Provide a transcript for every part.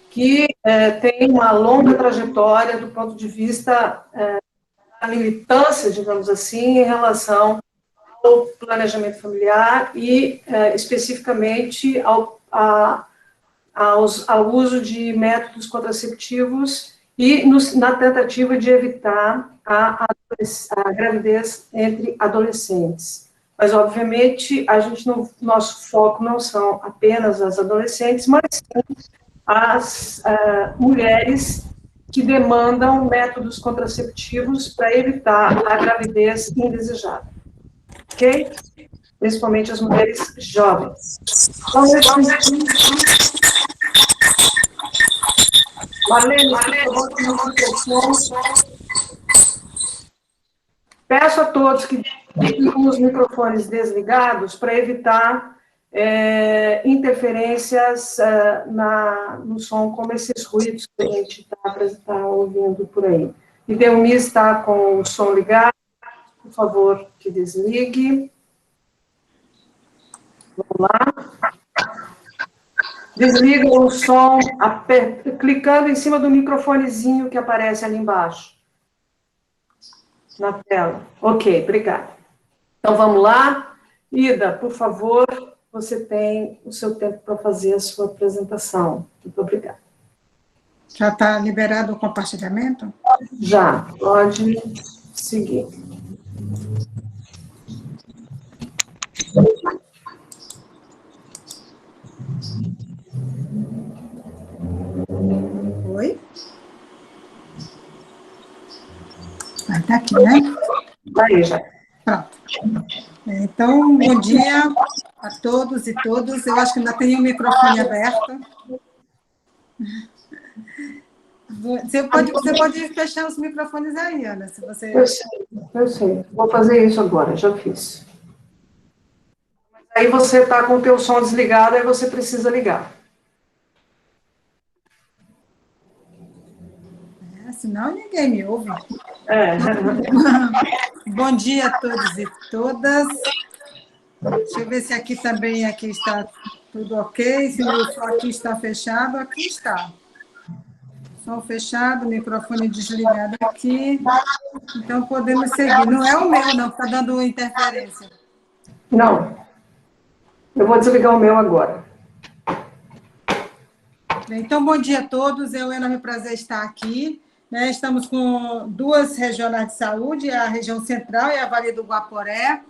que tem uma longa trajetória do ponto de vista da militância, digamos assim, em relação ao planejamento familiar e, especificamente, ao uso de métodos contraceptivos e na tentativa de evitar a gravidez entre adolescentes. Mas, obviamente, nosso foco não são apenas as adolescentes, mas sim as mulheres que demandam métodos contraceptivos para evitar a gravidez indesejada. Ok? Principalmente as mulheres jovens. Então, Marlene, peço a todos que fiquem os microfones desligados para evitar interferências no som, como esses ruídos que a gente está ouvindo por aí. E Delmi está com o som ligado, por favor, que desligue. Vamos lá. Desliga o som clicando em cima do microfonezinho que aparece ali embaixo, na tela. Ok, obrigada. Então, vamos lá. Ida, por favor, você tem o seu tempo para fazer a sua apresentação. Muito obrigada. Já está liberado o compartilhamento? Já, pode seguir. Oi? Está aqui, né? Aí, já. Pronto. Então, bom dia a todos e todas. Eu acho que ainda tem o microfone aberto. Você pode fechar os microfones aí, Ana, se você... Eu sei. Vou fazer isso agora, já fiz. Aí você está com o teu som desligado, aí você precisa ligar. Senão ninguém me ouve. É. Bom dia a todos e todas. Deixa eu ver se aqui também está tudo ok. Se meu som aqui está fechado, aqui está. Som fechado, microfone desligado aqui. Então, podemos seguir. Não é o meu, não, que está dando interferência. Não. Eu vou desligar o meu agora. Bem, então, bom dia a todos. É um enorme prazer estar aqui. Né? Estamos com duas regionais de saúde, a região central e a Vale do Guaporé.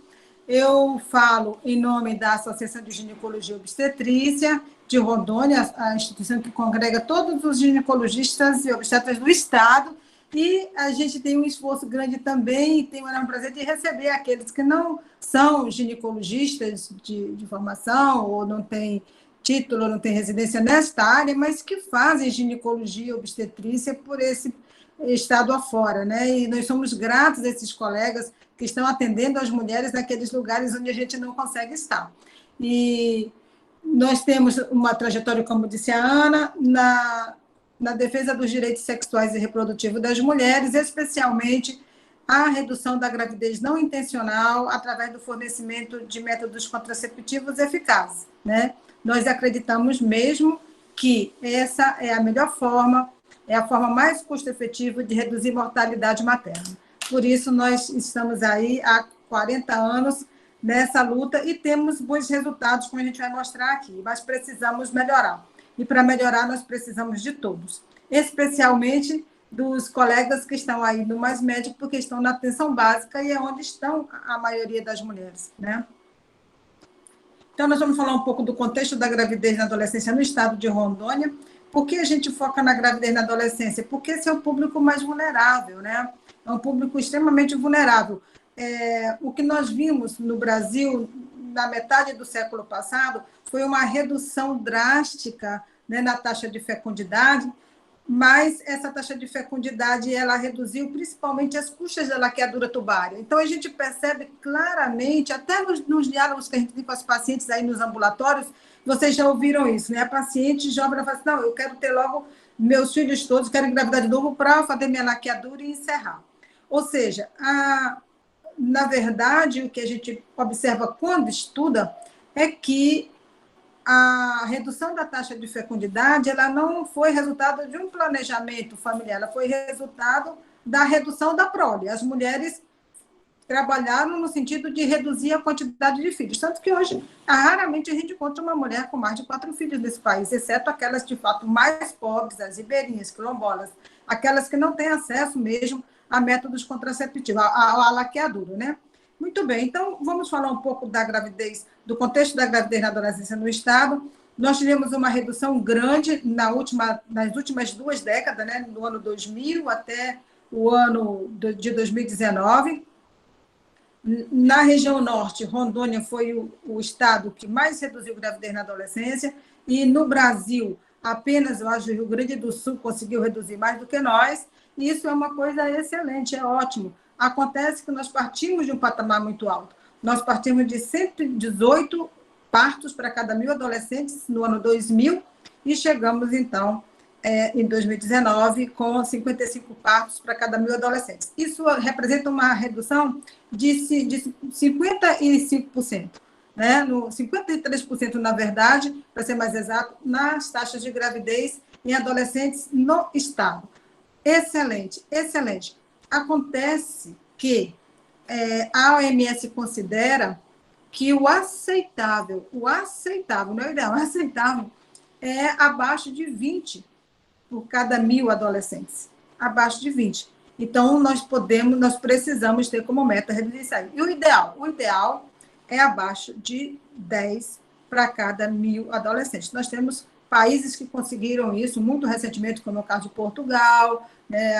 Eu falo em nome da Associação de Ginecologia e Obstetrícia de Rondônia, a instituição que congrega todos os ginecologistas e obstetras do Estado, e a gente tem um esforço grande também, e tem o enorme prazer de receber aqueles que não são ginecologistas de formação, ou não têm título, não têm residência nesta área, mas que fazem ginecologia e obstetrícia por esse estado afora, né? E nós somos gratos a esses colegas que estão atendendo as mulheres naqueles lugares onde a gente não consegue estar. E nós temos uma trajetória, como disse a Ana, na defesa dos direitos sexuais e reprodutivos das mulheres, especialmente a redução da gravidez não intencional através do fornecimento de métodos contraceptivos eficazes, né? Nós acreditamos mesmo que essa é a melhor forma, é a forma mais custo-efetiva de reduzir mortalidade materna. Por isso, nós estamos aí há 40 anos nessa luta e temos bons resultados, como a gente vai mostrar aqui, mas precisamos melhorar. E para melhorar, nós precisamos de todos, especialmente dos colegas que estão aí no Mais Médico, porque estão na atenção básica e é onde estão a maioria das mulheres, né? Então, nós vamos falar um pouco do contexto da gravidez na adolescência no estado de Rondônia. Por que a gente foca na gravidez na adolescência? Porque esse é o público mais vulnerável, né? É um público extremamente vulnerável. O que nós vimos no Brasil, na metade do século passado, foi uma redução drástica, né, na taxa de fecundidade, mas essa taxa de fecundidade ela reduziu principalmente as custas da laqueadura tubária. Então, a gente percebe claramente, até nos diálogos que a gente tem com as pacientes aí nos ambulatórios, vocês já ouviram isso, né? A paciente jovem fala assim, não, eu quero ter logo meus filhos todos, quero engravidar de novo para fazer minha laqueadura e encerrar. Ou seja, na verdade, o que a gente observa quando estuda é que a redução da taxa de fecundidade ela não foi resultado de um planejamento familiar, ela foi resultado da redução da prole. As mulheres trabalharam no sentido de reduzir a quantidade de filhos. Tanto que hoje, raramente a gente encontra uma mulher com mais de 4 filhos nesse país, exceto aquelas, de fato, mais pobres, as ribeirinhas, quilombolas, aquelas que não têm acesso mesmo a métodos contraceptivos, a laqueadura, né? Muito bem, então vamos falar um pouco da gravidez, do contexto da gravidez na adolescência no Estado. Nós tivemos uma redução grande nas últimas 2 décadas, né? No ano 2000 até o ano de 2019. Na região norte, Rondônia foi o estado que mais reduziu gravidez na adolescência, e no Brasil, apenas, eu acho, o Rio Grande do Sul conseguiu reduzir mais do que nós, e isso é uma coisa excelente, é ótimo. Acontece que nós partimos de um patamar muito alto. Nós partimos de 118 partos para cada 1.000 adolescentes no ano 2000, e chegamos, então, em 2019, com 55 partos para cada 1.000 adolescentes. Isso representa uma redução de 55%, né? No 53%, na verdade, para ser mais exato, nas taxas de gravidez em adolescentes no Estado. Excelente, excelente. Acontece que a OMS considera que o aceitável, não é ideal, o aceitável é abaixo de 20 por cada 1.000 adolescentes, abaixo de 20. Então, nós precisamos ter como meta reduzir isso aí. E o ideal é abaixo de 10 para cada 1.000 adolescentes. Nós temos países que conseguiram isso muito recentemente, como é o caso de Portugal, né?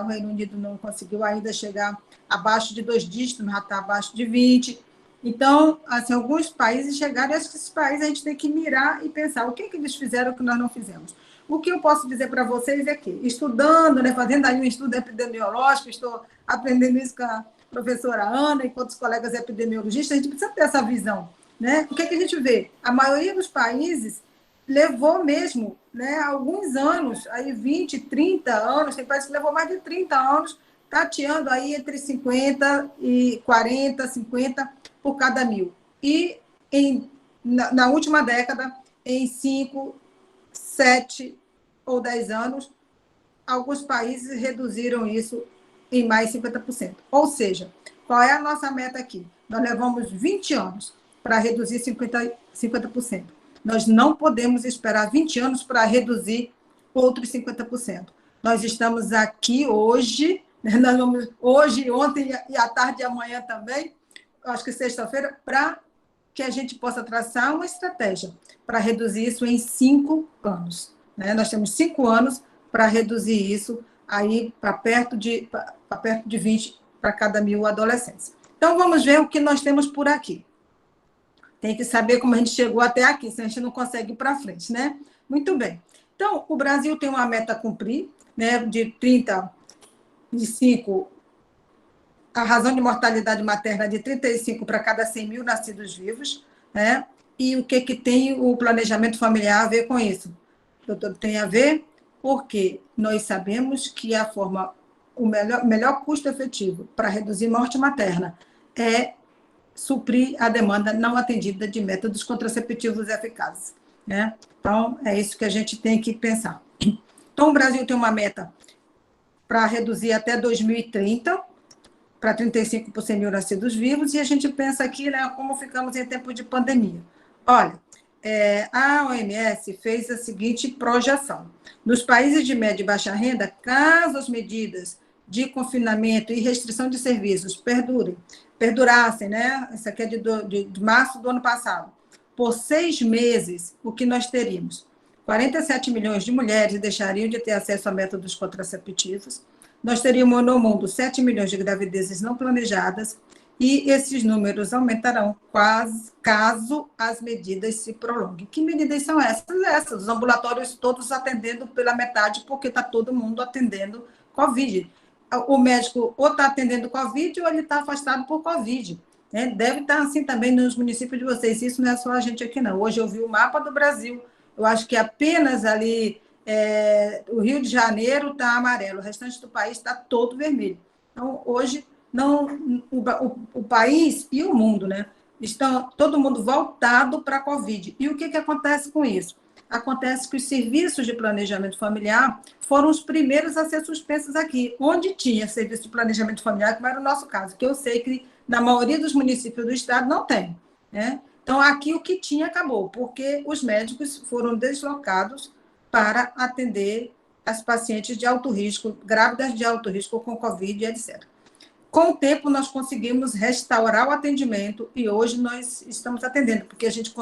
O Reino Unido não conseguiu ainda chegar abaixo de 2 dígitos, mas já está abaixo de 20. Então, assim, alguns países chegaram, e acho que esses países a gente tem que mirar e pensar o que eles fizeram que nós não fizemos. O que eu posso dizer para vocês é que, estudando, né, fazendo aí um estudo epidemiológico, estou aprendendo isso com a professora Ana e com outros colegas epidemiologistas, a gente precisa ter essa visão. Né? O que a gente vê? A maioria dos países levou mesmo, né, alguns anos, aí 20, 30 anos, tem países que levou mais de 30 anos, tateando aí entre 50 e 40, 50 por cada 1.000. E na última década, em 5, 7 ou 10 anos, alguns países reduziram isso em mais 50%. Ou seja, qual é a nossa meta aqui? Nós levamos 20 anos para reduzir 50%. Nós não podemos esperar 20 anos para reduzir outros 50%. Nós estamos aqui hoje, nós vamos, hoje, ontem e à tarde e amanhã também, acho que sexta-feira, para que a gente possa traçar uma estratégia para reduzir isso em 5 anos. Né? Nós temos 5 anos para reduzir isso aí para perto de 20 para cada 1.000 adolescentes. Então, vamos ver o que nós temos por aqui. Tem que saber como a gente chegou até aqui, senão a gente não consegue ir para frente, né? Muito bem. Então, o Brasil tem uma meta a cumprir, né, de 35, a razão de mortalidade materna de 35 para cada 100.000 nascidos vivos, né? E o que tem o planejamento familiar a ver com isso? Doutor, tem a ver porque nós sabemos que o melhor custo efetivo para reduzir morte materna é suprir a demanda não atendida de métodos contraceptivos eficazes. Né? Então, é isso que a gente tem que pensar. Então, o Brasil tem uma meta para reduzir até 2030, para 35 por 100.000 nascidos vivos, e a gente pensa aqui, né, como ficamos em tempo de pandemia. Olha, a OMS fez a seguinte projeção. Nos países de média e baixa renda, caso as medidas de confinamento e restrição de serviços perdurassem, né? Isso aqui é de março do ano passado, por 6 meses, o que nós teríamos? 47 milhões de mulheres deixariam de ter acesso a métodos contraceptivos, nós teríamos no mundo 7 milhões de gravidezes não planejadas, e esses números aumentarão caso as medidas se prolonguem. Que medidas são essas? Os ambulatórios todos atendendo pela metade, porque está todo mundo atendendo Covid. O médico ou está atendendo Covid ou ele está afastado por Covid. Né? Deve estar assim também nos municípios de vocês. Isso não é só a gente aqui, não. Hoje eu vi o mapa do Brasil. Eu acho que apenas ali o Rio de Janeiro está amarelo, o restante do país está todo vermelho. Então, hoje, não, o país e o mundo, né, estão todo mundo voltado para a Covid. E o que acontece com isso? Acontece que os serviços de planejamento familiar foram os primeiros a ser suspensos aqui, onde tinha serviço de planejamento familiar, como era o nosso caso, que eu sei que na maioria dos municípios do estado não tem, né? Então, aqui o que tinha acabou, porque os médicos foram deslocados para atender as pacientes de alto risco, grávidas de alto risco com Covid, etc. Com o tempo, nós conseguimos restaurar o atendimento e hoje nós estamos atendendo, porque a gente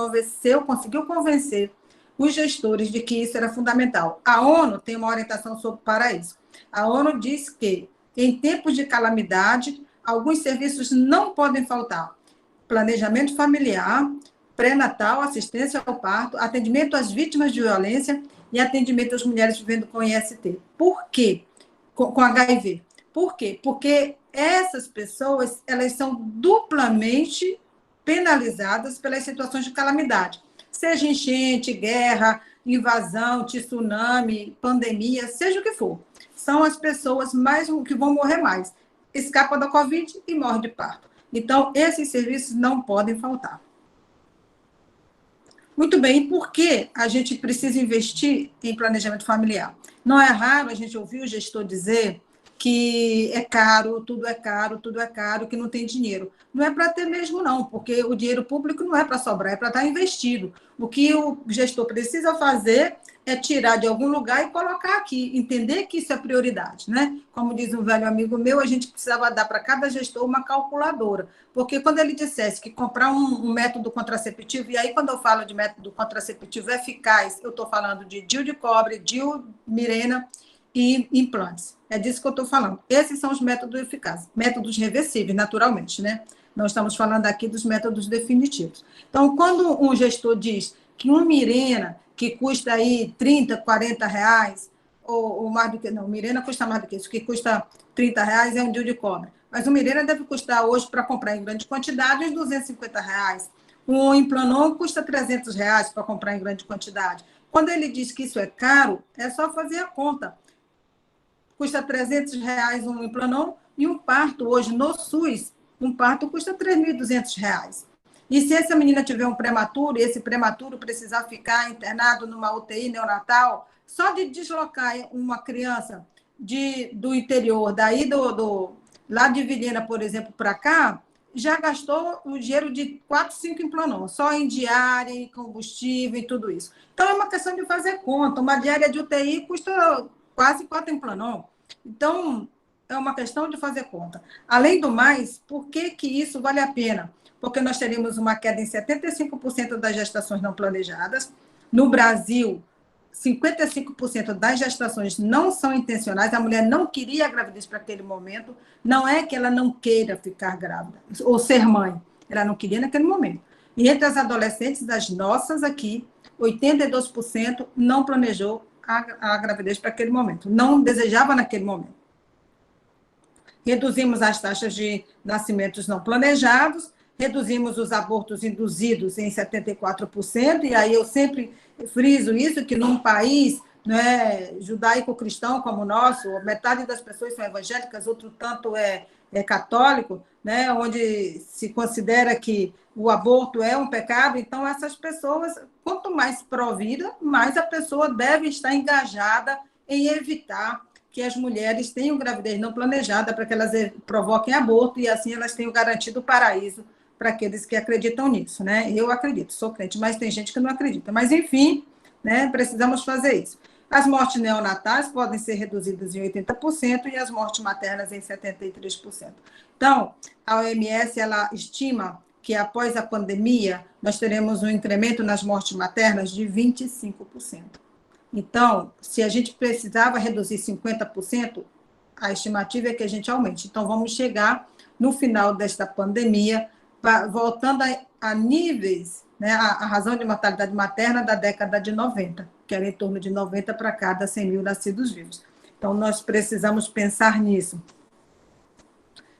conseguiu convencer os gestores de que isso era fundamental. A ONU tem uma orientação para isso. A ONU diz que, em tempos de calamidade, alguns serviços não podem faltar. Planejamento familiar, pré-natal, assistência ao parto, atendimento às vítimas de violência e atendimento às mulheres vivendo com IST. Por quê? Com HIV. Por quê? Porque essas pessoas, elas são duplamente penalizadas pelas situações de calamidade. Seja enchente, guerra, invasão, tsunami, pandemia, seja o que for. São as pessoas que vão morrer mais. Escapa da Covid e morre de parto. Então, esses serviços não podem faltar. Muito bem, e por que a gente precisa investir em planejamento familiar? Não é raro a gente ouvir o gestor dizer que é caro, tudo é caro, que não tem dinheiro. Não é para ter mesmo, não, porque o dinheiro público não é para sobrar, é para estar investido. O que o gestor precisa fazer é tirar de algum lugar e colocar aqui, entender que isso é prioridade, né? Como diz um velho amigo meu, a gente precisava dar para cada gestor uma calculadora, porque quando ele dissesse que comprar um método contraceptivo, e aí quando eu falo de método contraceptivo eficaz, eu estou falando de DIU de cobre, DIU, Mirena e implantes. É disso que eu estou falando. Esses são os métodos eficazes, métodos reversíveis, naturalmente, né? Não estamos falando aqui dos métodos definitivos. Então, quando um gestor diz que um Mirena, que custa aí 30, 40 reais, ou mais do que... Não, Mirena custa mais do que isso, que custa 30 reais é um DIU de cobre. Mas o Mirena deve custar hoje, para comprar em grande quantidade, uns 250 reais. Um Implanon custa 300 reais para comprar em grande quantidade. Quando ele diz que isso é caro, é só fazer a conta. Custa 300 reais um Implanon e um parto hoje no SUS, um parto custa 3.200 reais. E se essa menina tiver um prematuro, e esse prematuro precisar ficar internado numa UTI neonatal, só de deslocar uma criança do interior, daí lá de Vilhena, por exemplo, para cá, já gastou o dinheiro de 4, 5 Implanon, só em diária, em combustível e tudo isso. Então, é uma questão de fazer conta. Uma diária de UTI custa quase 4 Implanon. Então, é uma questão de fazer conta. Além do mais, por que isso vale a pena? Porque nós teríamos uma queda em 75% das gestações não planejadas. No Brasil, 55% das gestações não são intencionais, a mulher não queria a gravidez para aquele momento, não é que ela não queira ficar grávida, ou ser mãe, ela não queria naquele momento. E entre as adolescentes, das nossas aqui, 82% não planejou a gravidez para aquele momento, não desejava naquele momento. Reduzimos as taxas de nascimentos não planejados, reduzimos os abortos induzidos em 74%, e aí eu sempre friso isso, que num país, né, judaico-cristão como o nosso, metade das pessoas são evangélicas, outro tanto é católico, né, onde se considera que o aborto é um pecado, então essas pessoas, quanto mais pró-vida, mais a pessoa deve estar engajada em evitar que as mulheres tenham gravidez não planejada para que elas provoquem aborto e assim elas tenham garantido o paraíso para aqueles que acreditam nisso, né? Eu acredito, sou crente, mas tem gente que não acredita. Mas, enfim, né, precisamos fazer isso. As mortes neonatais podem ser reduzidas em 80% e as mortes maternas em 73%. Então, a OMS ela estima que após a pandemia nós teremos um incremento nas mortes maternas de 25%. Então, se a gente precisava reduzir 50%, a estimativa é que a gente aumente. Então, vamos chegar no final desta pandemia voltando a níveis, né, a razão de mortalidade materna da década de 90, que era em torno de 90 para cada 100 mil nascidos vivos. Então, nós precisamos pensar nisso.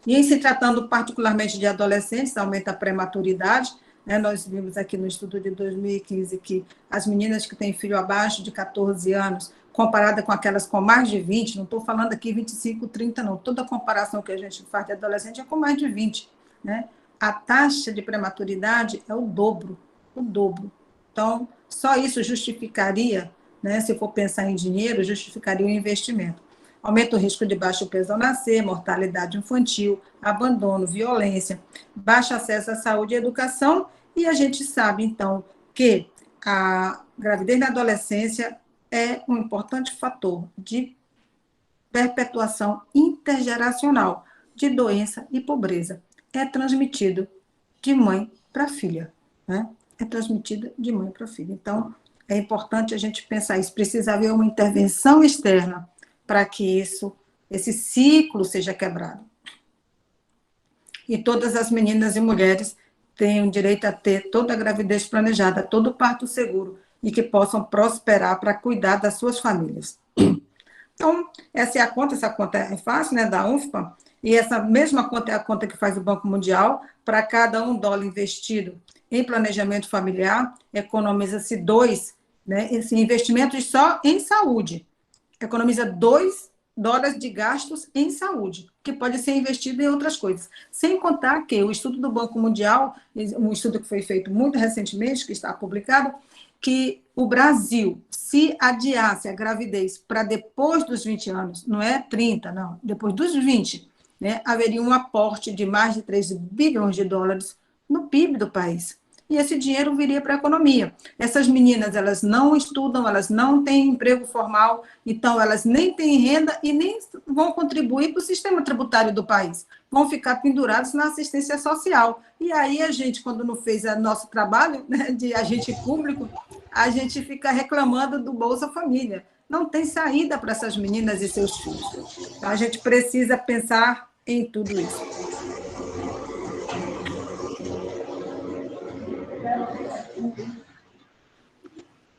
E em se tratando particularmente de adolescentes, aumenta a prematuridade, né? Nós vimos aqui no estudo de 2015 que as meninas que têm filho abaixo de 14 anos, comparada com aquelas com mais de 20, não estou falando aqui 25, 30, não, toda a comparação que a gente faz de adolescente é com mais de 20, né? a taxa de prematuridade é o dobro, o dobro. Então, só isso justificaria, né, se for pensar em dinheiro, justificaria o investimento. Aumenta o risco de baixo peso ao nascer, mortalidade infantil, abandono, violência, baixo acesso à saúde e educação, e a gente sabe, então, que a gravidez na adolescência é um importante fator de perpetuação intergeracional de doença e pobreza. É transmitido de mãe para filha, né? É transmitida de mãe para filha. Então, é importante a gente pensar isso. Precisa haver uma intervenção externa para que esse ciclo seja quebrado. E todas as meninas e mulheres tenham direito a ter toda a gravidez planejada, todo o parto seguro, e que possam prosperar para cuidar das suas famílias. Então, essa conta é fácil, né, da UNFPA, e essa mesma conta é a conta que faz o Banco Mundial. Para cada $1 investido em planejamento familiar, economiza-se 2, né, esse investimento só em saúde. Economiza $2 de gastos em saúde, que pode ser investido em outras coisas. Sem contar que o estudo do Banco Mundial, um estudo que foi feito muito recentemente, que está publicado, que o Brasil, se adiasse a gravidez para depois dos 20 anos, não é 30, não, depois dos 20, né, haveria um aporte de mais de $3 bilhões no PIB do país. E esse dinheiro viria para a economia. Essas meninas, elas não estudam, elas não têm emprego formal, então elas nem têm renda e nem vão contribuir para o sistema tributário do país. Vão ficar pendurados na assistência social. E aí a gente, quando não fez o nosso trabalho, né, de agente público, a gente fica reclamando do Bolsa Família. Não tem saída para essas meninas e seus filhos. Então, a gente precisa pensar em tudo isso.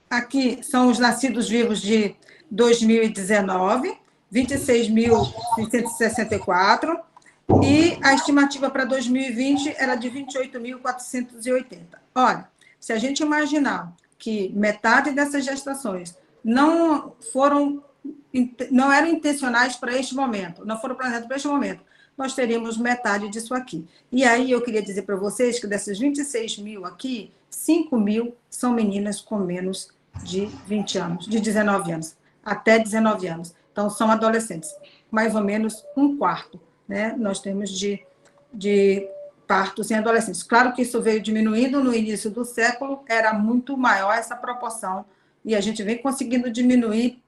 Aqui são os nascidos vivos de 2019, 26.664, e a estimativa para 2020 era de 28.480. Olha, se a gente imaginar que metade dessas gestações não eram intencionais para este momento, não foram planejadas para este momento, nós teríamos metade disso aqui. E aí eu queria dizer para vocês que dessas 26 mil aqui, 5 mil são meninas com menos de 20 anos, de 19 anos, até 19 anos. Então, são adolescentes. Mais ou menos um quarto, né? Nós temos de partos em adolescentes. Claro que isso veio diminuindo no início do século, era muito maior essa proporção, e a gente vem conseguindo diminuir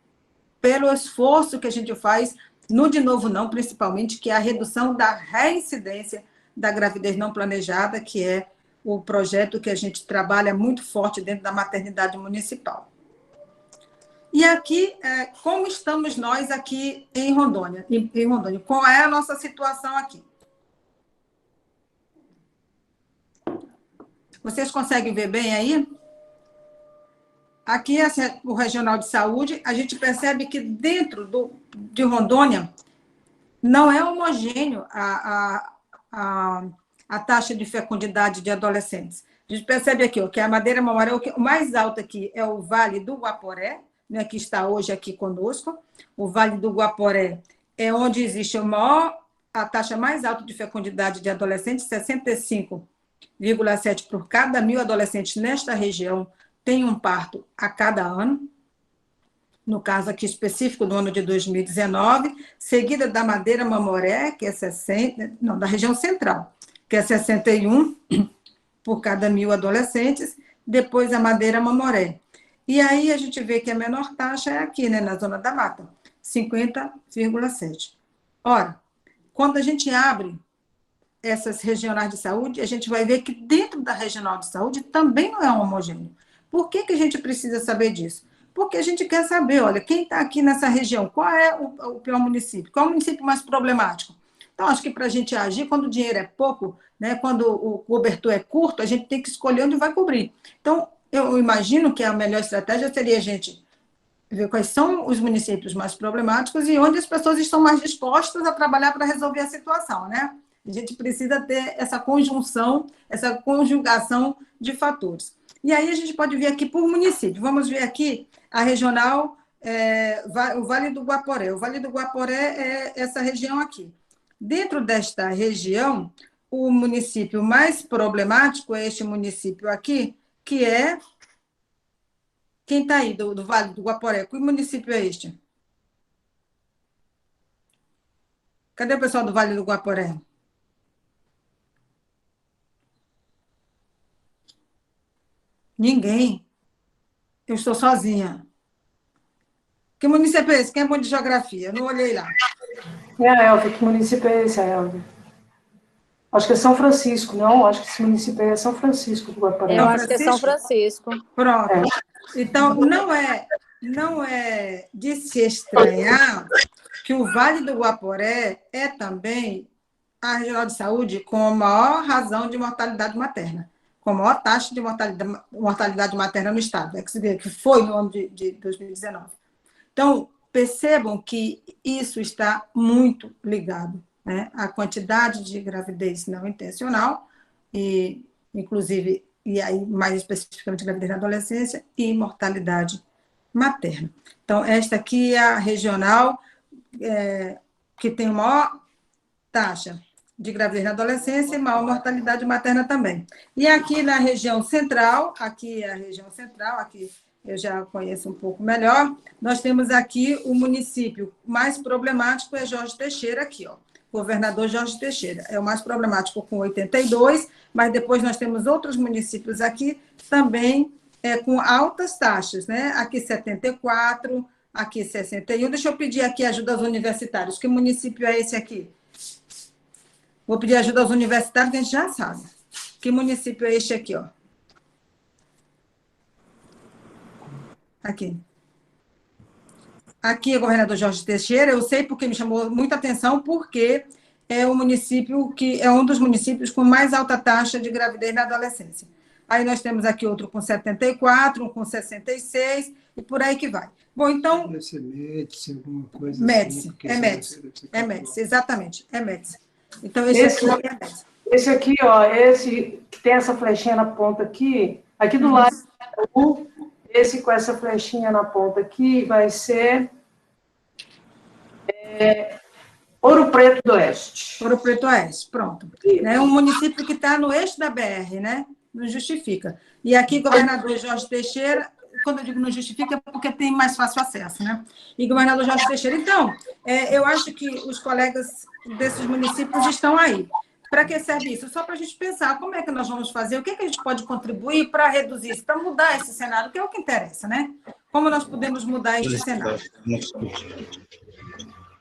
pelo esforço que a gente faz no De Novo Não, principalmente, que é a redução da reincidência da gravidez não planejada, que é o projeto que a gente trabalha muito forte dentro da maternidade municipal. E aqui, como estamos nós aqui em Rondônia? Em Rondônia, qual é a nossa situação aqui? Vocês conseguem ver bem aí? Aqui, o Regional de Saúde, a gente percebe que dentro de Rondônia não é homogêneo a taxa de fecundidade de adolescentes. A gente percebe aqui que a Madeira Mamaré, o mais alto aqui é o Vale do Guaporé, né, que está hoje aqui conosco. O Vale do Guaporé é onde existe a taxa mais alta de fecundidade de adolescentes, 65,7 por cada 1.000 adolescentes nesta região tem um parto a cada ano. No caso aqui específico do ano de 2019, seguida da Madeira Mamoré, que é 60, não, da região central, que é 61 por cada 1.000 adolescentes, depois a Madeira Mamoré. E aí a gente vê que a menor taxa é aqui, né, na Zona da Mata, 50,7. Ora, quando a gente abre essas regionais de saúde, a gente vai ver que dentro da regional de saúde também não é homogêneo. Por que a gente precisa saber disso? Porque a gente quer saber, olha, quem está aqui nessa região, qual é o pior município? Qual é o município mais problemático? Então, acho que para a gente agir, quando o dinheiro é pouco, né, quando o cobertor é curto, a gente tem que escolher onde vai cobrir. Então, eu imagino que a melhor estratégia seria a gente ver quais são os municípios mais problemáticos e onde as pessoas estão mais dispostas a trabalhar para resolver a situação, né? A gente precisa ter essa conjunção, essa conjugação de fatores. E aí a gente pode ver aqui por município. Vamos ver aqui a regional, o Vale do Guaporé. O Vale do Guaporé é essa região aqui. Dentro desta região, o município mais problemático é este município aqui, que é... Quem está aí, do Vale do Guaporé? Que município é este? Cadê o pessoal do Vale do Guaporé? Ninguém. Eu estou sozinha. Que município é esse? Quem é bom de geografia? Eu não olhei lá. É a Elvia, que município é esse, a Elvia? Acho que é São Francisco, não? Acho que esse município é São Francisco do Guaporé. Eu acho que é São Francisco. Pronto. Então, não é de se estranhar que o Vale do Guaporé é também a regional de saúde com a maior razão de mortalidade materna, com a maior taxa de mortalidade materna no estado, que foi no ano de 2019. Então, percebam que isso está muito ligado, né, à quantidade de gravidez não intencional, e, inclusive, e aí mais especificamente gravidez na adolescência, e mortalidade materna. Então, esta aqui é a regional que tem maior taxa de gravidez na adolescência e maior mortalidade materna também. E aqui na região central, aqui é a região central, aqui eu já conheço um pouco melhor, nós temos aqui o município mais problemático, é Jorge Teixeira, aqui, ó. Governador Jorge Teixeira. É o mais problemático com 82, mas depois nós temos outros municípios aqui também com altas taxas, né? Aqui 74, aqui 61. Deixa eu pedir aqui ajuda aos universitários. Que município é esse aqui? Vou pedir ajuda aos universitários, que a gente já sabe. Que município é este aqui, ó? Aqui. Aqui é o governador Jorge Teixeira, eu sei porque me chamou muita atenção, porque é um município que é um dos municípios com mais alta taxa de gravidez na adolescência. Aí nós temos aqui outro com 74, um com 66, e por aí que vai. Bom, então... Deve ser Médici, alguma coisa Médici, assim. É Médici, exatamente, é Médici. Então, esse aqui é Médici. Esse aqui, ó, esse que tem essa flechinha na ponta aqui do lado, esse com essa flechinha na ponta aqui vai ser Ouro Preto do Oeste. Ouro Preto Oeste, pronto. É um município que está no eixo da BR, né? Não justifica. E aqui, governador Jorge Teixeira, quando eu digo não justifica, é porque tem mais fácil acesso, né? E governador Jorge Teixeira. Então, eu acho que os colegas desses municípios estão aí. Para que serve isso? Só para a gente pensar como é que nós vamos fazer, o que, é que a gente pode contribuir para reduzir isso, para mudar esse cenário, que é o que interessa, né? Como nós podemos mudar este cenário.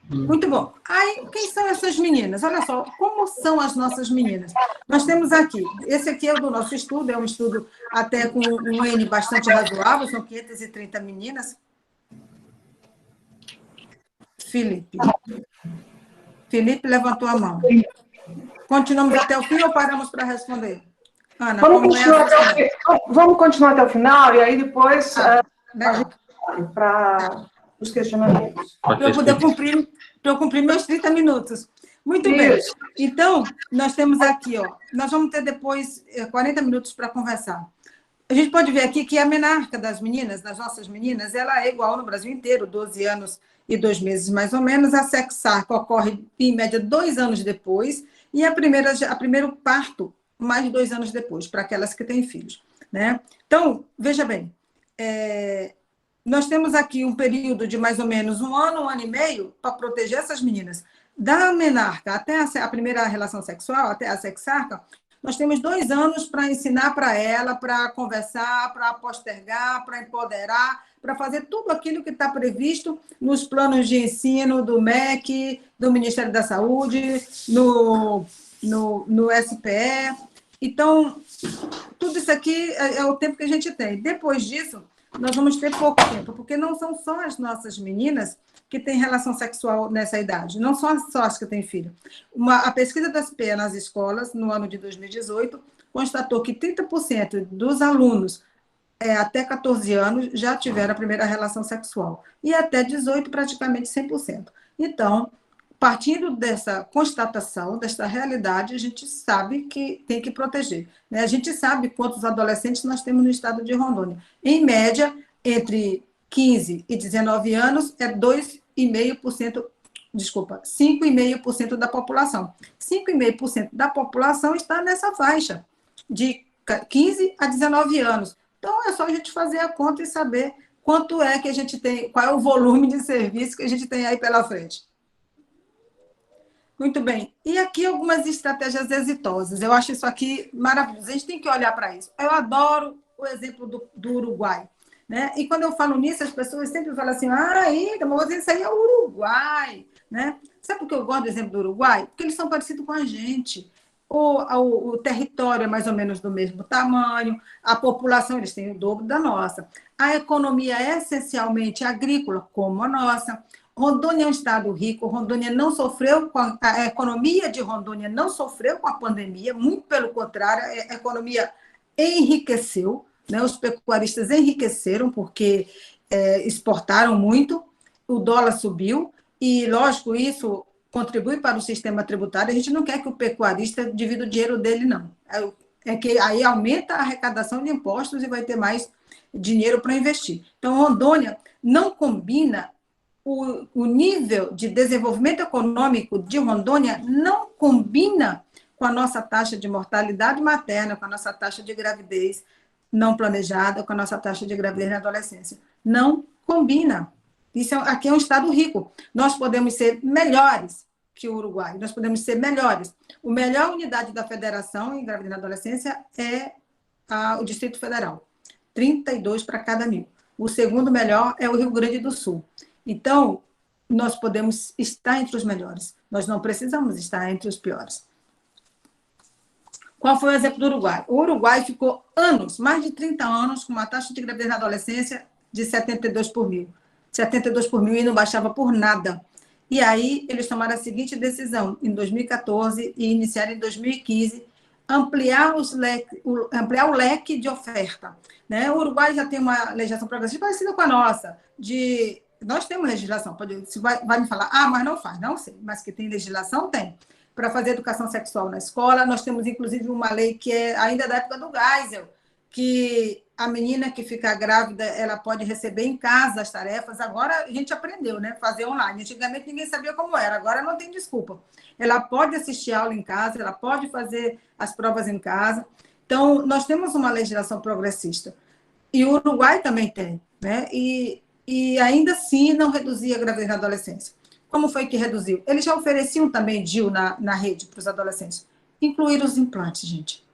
Muito bom. Aí, quem são essas meninas? Olha só, como são as nossas meninas? Nós temos aqui, esse aqui é o do nosso estudo, é um estudo até com um N bastante razoável, são 530 meninas. Felipe levantou a mão. Continuamos até o fim ou paramos para responder? Ana, vamos continuar até o final e aí depois para os questionamentos. Para eu poder cumprir meus 30 minutos. Muito bem. Então, nós temos aqui, ó, nós vamos ter depois 40 minutos para conversar. A gente pode ver aqui que a menarca das meninas, das nossas meninas, ela é igual no Brasil inteiro, 12 anos e 2 meses mais ou menos. A sexarca ocorre, em média, 2 anos depois, e a primeiro parto, mais de 2 anos depois, para aquelas que têm filhos, né? Então, veja bem, nós temos aqui um período de mais ou menos 1 ano, 1 ano e meio, para proteger essas meninas. Da menarca até a primeira relação sexual, até a sexarca, nós temos 2 anos para ensinar para ela, para conversar, para postergar, para empoderar, para fazer tudo aquilo que está previsto nos planos de ensino do MEC, do Ministério da Saúde, no SPE. Então, tudo isso aqui é o tempo que a gente tem. Depois disso, nós vamos ter pouco tempo, porque não são só as nossas meninas que têm relação sexual nessa idade, não são só as que têm filho. A pesquisa da SPE nas escolas, no ano de 2018, constatou que 30% dos alunos até 14 anos já tiveram a primeira relação sexual, e até 18, praticamente 100%. Então, partindo dessa constatação, desta realidade, a gente sabe que tem que proteger, né? A gente sabe quantos adolescentes nós temos no estado de Rondônia. Em média, entre 15 e 19 anos, é 2,5% desculpa, 5,5% da população. 5,5% da população está nessa faixa, de 15 a 19 anos. Então, é só a gente fazer a conta e saber quanto é que a gente tem, qual é o volume de serviço que a gente tem aí pela frente. Muito bem. E aqui algumas estratégias exitosas. Eu acho isso aqui maravilhoso. A gente tem que olhar para isso. Eu adoro o exemplo do Uruguai. Né? E quando eu falo nisso, as pessoas sempre falam assim, mas isso aí é o Uruguai. Né? Sabe por que eu gosto do exemplo do Uruguai? Porque eles são parecidos com a gente. O território é mais ou menos do mesmo tamanho, a população, eles têm o dobro da nossa. A economia é essencialmente agrícola, como a nossa. Rondônia é um estado rico, Rondônia não sofreu, a economia de Rondônia não sofreu com a pandemia, muito pelo contrário, a economia enriqueceu, né? Os pecuaristas enriqueceram porque exportaram muito, o dólar subiu, e, lógico, isso contribui para o sistema tributário. A gente não quer que o pecuarista divida o dinheiro dele, não. É que aí aumenta a arrecadação de impostos e vai ter mais dinheiro para investir. Então, Rondônia não combina. O nível de desenvolvimento econômico de Rondônia não combina com a nossa taxa de mortalidade materna, com a nossa taxa de gravidez não planejada, com a nossa taxa de gravidez na adolescência. Não combina. Aqui é um estado rico. Nós podemos ser melhores que o Uruguai, nós podemos ser melhores. A melhor unidade da federação em gravidez na adolescência é o Distrito Federal, 32 para cada 1.000. O segundo melhor é o Rio Grande do Sul. Então, nós podemos estar entre os melhores. Nós não precisamos estar entre os piores. Qual foi o exemplo do Uruguai? O Uruguai ficou anos, mais de 30 anos, com uma taxa de gravidez na adolescência de 72 por 1.000. 72 por 1.000 e não baixava por nada. E aí, eles tomaram a seguinte decisão, em 2014 e iniciaram em 2015, ampliar o leque de oferta. Né? O Uruguai já tem uma legislação progressista parecida com a nossa, nós temos legislação, você vai me falar, mas não faz, não sei, mas que tem legislação, tem. Para fazer educação sexual na escola, nós temos, inclusive, uma lei que é ainda da época do Geisel, que a menina que fica grávida, ela pode receber em casa as tarefas. Agora a gente aprendeu, né? Fazer online. Antigamente ninguém sabia como era, agora não tem desculpa. Ela pode assistir aula em casa, ela pode fazer as provas em casa. Então, nós temos uma legislação progressista. E o Uruguai também tem, né? E ainda assim não reduzia a gravidez na adolescência. Como foi que reduziu? Eles já ofereciam também DIU na rede para os adolescentes. Incluir os implantes, gente.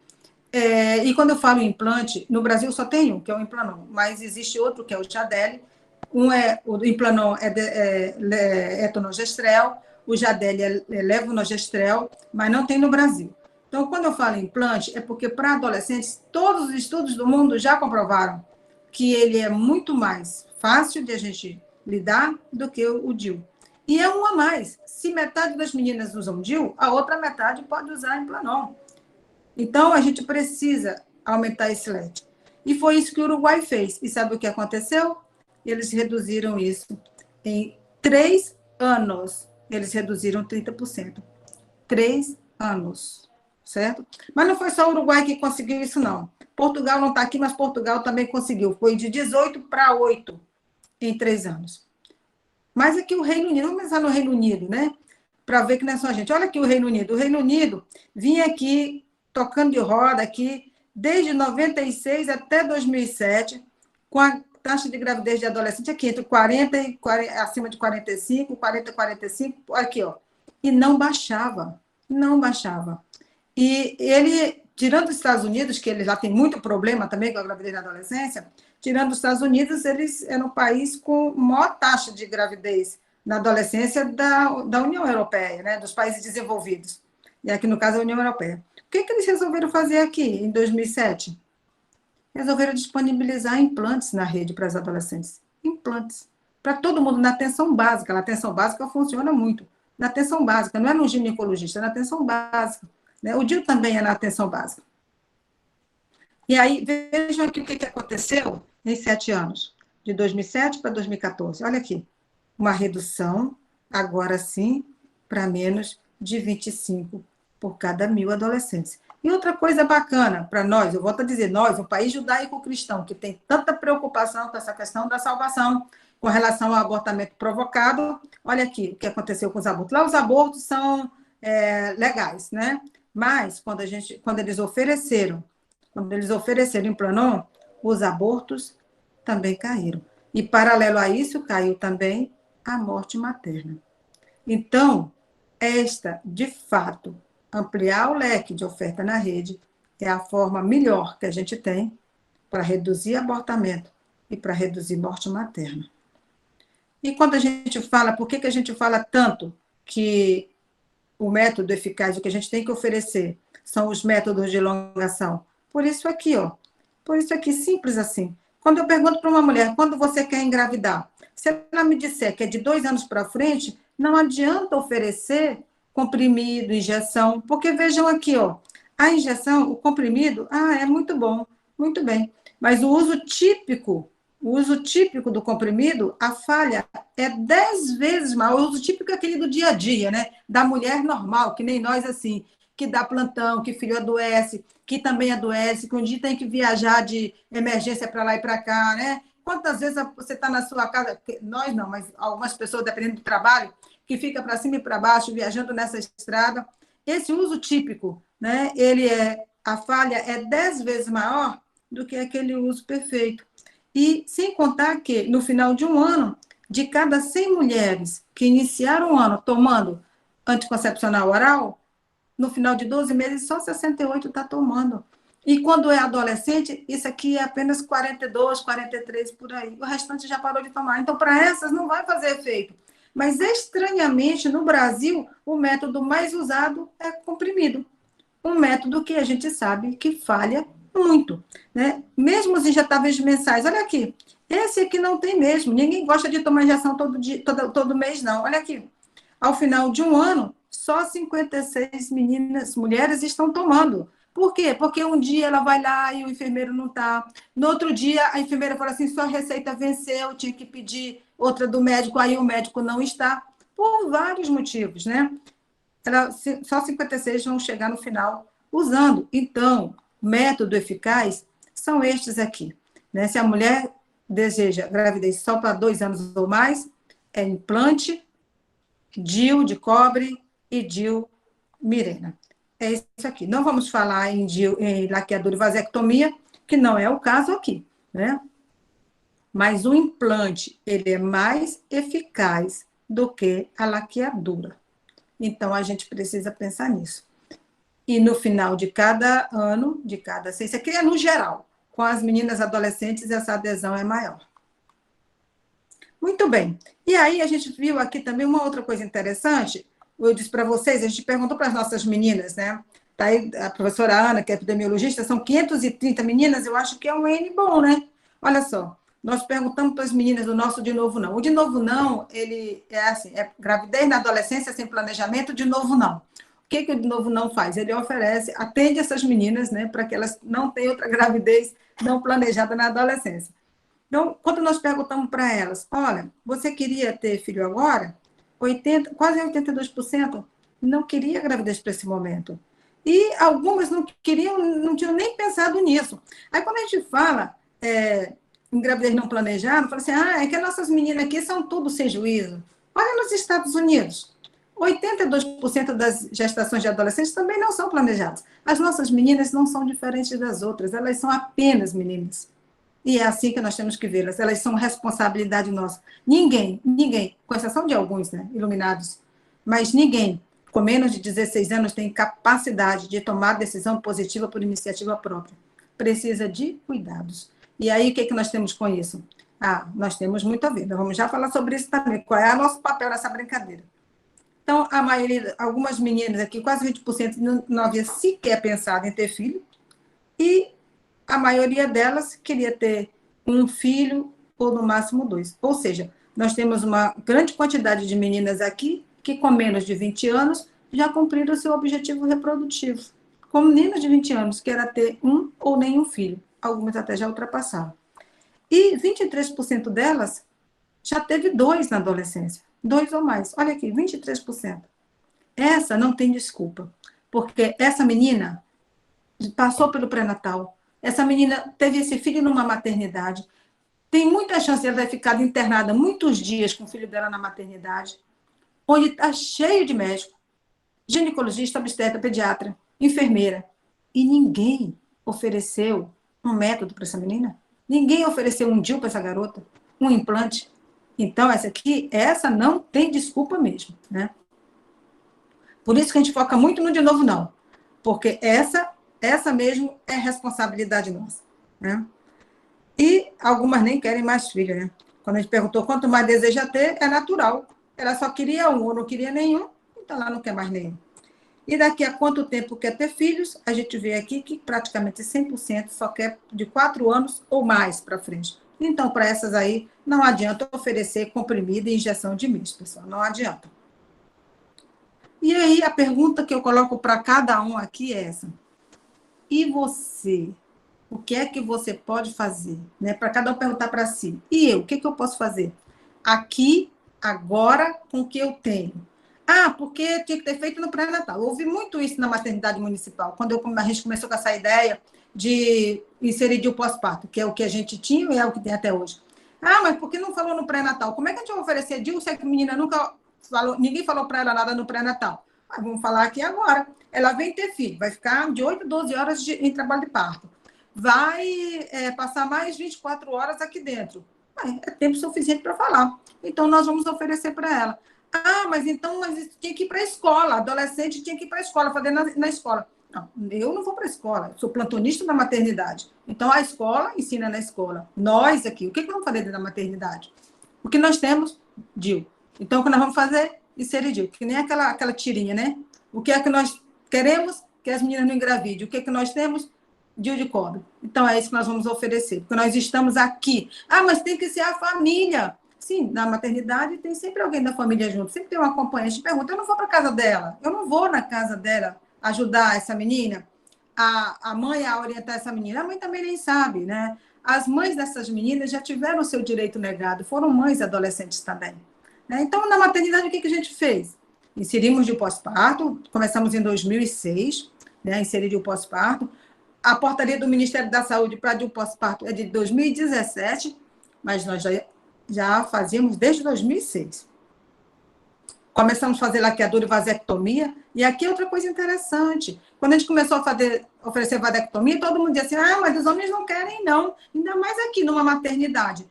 E quando eu falo em implante, no Brasil só tem um, que é o Implanon, mas existe outro, que é o Jadelle. O Implanon é etonogestrel, o Jadelle é levonorgestrel, mas não tem no Brasil. Então, quando eu falo em implante, é porque para adolescentes, todos os estudos do mundo já comprovaram que ele é muito mais fácil de a gente lidar do que o DIU. E é um a mais. Se metade das meninas usam DIU, a outra metade pode usar Implanon. Então, a gente precisa aumentar esse leque. E foi isso que o Uruguai fez. E sabe o que aconteceu? Eles reduziram isso em 3 anos. Eles reduziram 30%. 3 anos. Certo? Mas não foi só o Uruguai que conseguiu isso, não. Portugal não está aqui, mas Portugal também conseguiu. Foi de 18 para 8 em 3 anos. Mas aqui o Reino Unido, vamos pensar no Reino Unido, né? Para ver que não é só a gente. Olha aqui o Reino Unido. O Reino Unido vinha aqui tocando de roda aqui desde 96 até 2007, com a taxa de gravidez de adolescente aqui entre 40 e acima de 45, 40 e 45, aqui, ó. E não baixava. Não baixava. E ele, tirando os Estados Unidos, que eles lá têm muito problema também com a gravidez na adolescência, tirando os Estados Unidos, eles eram o país com maior taxa de gravidez na adolescência da União Europeia, né, dos países desenvolvidos. E aqui, no caso, a União Europeia. O que eles resolveram fazer aqui, em 2007? Resolveram disponibilizar implantes na rede para as adolescentes. Implantes. Para todo mundo, na atenção básica. A atenção básica funciona muito. Na atenção básica, não é no ginecologista, é na atenção básica. Né? O DIU também é na atenção básica. E aí, vejam aqui o que aconteceu em 7 anos. De 2007 para 2014. Olha aqui. Uma redução, agora sim, para menos de 25 por cada 1.000 adolescentes. E outra coisa bacana para nós, eu volto a dizer, nós, um país judaico-cristão, que tem tanta preocupação com essa questão da salvação, com relação ao abortamento provocado, olha aqui o que aconteceu com os abortos. Lá os abortos são legais, né? Mas quando eles ofereceram em Planon, os abortos também caíram. E, paralelo a isso, caiu também a morte materna. Então, de fato, ampliar o leque de oferta na rede é a forma melhor que a gente tem para reduzir abortamento e para reduzir morte materna. E quando a gente fala, por que a gente fala tanto que o método eficaz, o que a gente tem que oferecer, são os métodos de elongação? Por isso aqui, ó. Por isso aqui, simples assim. Quando eu pergunto para uma mulher, quando você quer engravidar? Se ela me disser que é de 2 anos para frente, não adianta oferecer comprimido, injeção, porque vejam aqui, ó, a injeção, o comprimido, é muito bom, muito bem. Mas o uso típico do comprimido, a falha é 10 vezes maior. O uso típico é aquele do dia a dia, né? Da mulher normal, que nem nós, assim, que dá plantão, que filho adoece, que também adoece, que um dia tem que viajar de emergência para lá e para cá, né? Quantas vezes você está na sua casa, nós não, mas algumas pessoas, dependendo do trabalho, que fica para cima e para baixo, viajando nessa estrada. Esse uso típico, né? A falha é 10 vezes maior do que aquele uso perfeito. E sem contar que, no final de um ano, de cada 100 mulheres que iniciaram o ano tomando anticoncepcional oral, no final de 12 meses, só 68 está tomando. E quando é adolescente, isso aqui é apenas 42, 43 por aí. O restante já parou de tomar. Então, para essas, não vai fazer efeito. Mas, estranhamente, no Brasil, o método mais usado é comprimido. Um método que a gente sabe que falha muito, né? Mesmo os injetáveis mensais, olha aqui, esse aqui não tem mesmo, ninguém gosta de tomar injeção todo mês, não. Olha aqui, ao final de um ano, só 56 mulheres estão tomando. Por quê? Porque um dia ela vai lá e o enfermeiro não está. No outro dia, a enfermeira fala assim, sua receita venceu, tinha que pedir outra do médico, aí o médico não está. Por vários motivos, né? Só 56 vão chegar no final usando. Então, método eficaz são estes aqui, né? Se a mulher deseja gravidez só para 2 anos ou mais, é implante, DIU de cobre e DIU Mirena. É isso aqui. Não vamos falar em laqueadura e vasectomia, que não é o caso aqui, né? Mas o implante, ele é mais eficaz do que a laqueadura. Então, a gente precisa pensar nisso. E no final de cada ano, de cada ciência, que é no geral, com as meninas adolescentes, essa adesão é maior. Muito bem. E aí a gente viu aqui também uma outra coisa interessante. Eu disse para vocês, a gente perguntou para as nossas meninas, né? Tá aí a professora Ana, que é epidemiologista, são 530 meninas, eu acho que é um N bom, né? Olha só, nós perguntamos para as meninas do nosso De Novo Não. O De Novo Não, ele é assim, é gravidez na adolescência sem planejamento, de novo não. O que o De Novo Não faz? Ele atende essas meninas, né, para que elas não tenham outra gravidez não planejada na adolescência. Então, quando nós perguntamos para elas, olha, você queria ter filho agora? Quase 82% não queria gravidez para esse momento. E algumas não tinham nem pensado nisso. Aí, quando a gente fala em gravidez não planejada, fala assim, é que as nossas meninas aqui são tudo sem juízo. Olha nos Estados Unidos, 82% das gestações de adolescentes também não são planejadas. As nossas meninas não são diferentes das outras, elas são apenas meninas. E é assim que nós temos que vê-las. Elas são responsabilidade nossa. Ninguém, com exceção de alguns, né, iluminados, mas ninguém com menos de 16 anos tem capacidade de tomar decisão positiva por iniciativa própria. Precisa de cuidados. E aí, o que nós temos com isso? Nós temos muito a ver. Nós vamos já falar sobre isso também. Qual é o nosso papel nessa brincadeira? Então, a maioria, algumas meninas aqui, quase 20%, não havia sequer pensado em ter filho. E a maioria delas queria ter um filho ou, no máximo, 2. Ou seja, nós temos uma grande quantidade de meninas aqui que, com menos de 20 anos, já cumpriram o seu objetivo reprodutivo. Com meninas de 20 anos, que era ter um ou nenhum filho. Algumas até já ultrapassaram. E 23% delas já teve 2 na adolescência. 2 ou mais. Olha aqui, 23%. Essa não tem desculpa. Porque essa menina passou pelo pré-natal. Essa menina teve esse filho numa maternidade. tem muita chance de ela ter ficado internada muitos dias com o filho dela na maternidade, onde está cheio de médico, ginecologista, obstetra, pediatra, enfermeira, e ninguém ofereceu um método para essa menina. Ninguém ofereceu um DIU para essa garota, um implante. Então, essa não tem desculpa mesmo, né? Por isso que a gente foca muito no de novo não, porque essa mesmo é responsabilidade nossa, né? E algumas nem querem mais filho, né? Quando a gente perguntou quanto mais deseja ter, é natural. Ela só queria um ou não queria nenhum, então ela não quer mais nenhum. E daqui a quanto tempo quer ter filhos, a gente vê aqui que praticamente 100% só quer de 4 anos ou mais para frente. Então, para essas aí, não adianta oferecer comprimido e injeção de mês, pessoal, não adianta. E aí, a pergunta que eu coloco para cada um aqui é essa. E você? O que é que você pode fazer? Né? Para cada um perguntar para si. E eu? O que, é que eu posso fazer? Aqui, agora, com o que eu tenho. Ah, porque tinha que ter feito no pré-natal. Eu ouvi muito isso na maternidade municipal, quando a gente começou com essa ideia de inserir DIU pós-parto, que é o que a gente tinha e é o que tem até hoje. Ah, mas por que não falou no pré-natal? Como é que a gente vai oferecer DIU se a menina nunca falou, ninguém falou para ela nada no pré-natal? Ah, vamos falar aqui agora. Ela vem ter filho, vai ficar de 8 a 12 horas em trabalho de parto. Vai passar mais 24 horas aqui dentro. É tempo suficiente para falar. Então, nós vamos oferecer para ela. Ah, mas tinha que ir para a escola. Adolescente tinha que ir para a escola, fazer na escola. Não, eu não vou para a escola. Sou plantonista da maternidade. Então, a escola ensina na escola. Nós aqui, o que vamos fazer dentro da maternidade? O que nós temos? DIU. Então, o que nós vamos fazer? Inserir DIU. Que nem aquela tirinha, né? O que é que nós queremos? Que as meninas não engravidem. O que é que nós temos? DIU de cobre. Então, é isso que nós vamos oferecer. Porque nós estamos aqui. Ah, mas tem que ser a família. Sim, na maternidade tem sempre alguém da família junto, sempre tem um acompanhante. Pergunta, eu não vou para a casa dela, eu não vou na casa dela ajudar essa menina, a mãe a orientar essa menina. A mãe também nem sabe, né? As mães dessas meninas já tiveram o seu direito negado, foram mães adolescentes também. Né? Então, na maternidade, o que a gente fez? Inserimos DIU pós-parto, começamos em 2006, né? Inserir DIU pós-parto. A portaria do Ministério da Saúde para DIU pós-parto é de 2017, mas nós já fazíamos desde 2006. Começamos a fazer laqueadura e vasectomia. E aqui outra coisa interessante. Quando a gente começou a oferecer vasectomia, todo mundo dizia assim, ah, mas os homens não querem, não. Ainda mais aqui, numa maternidade.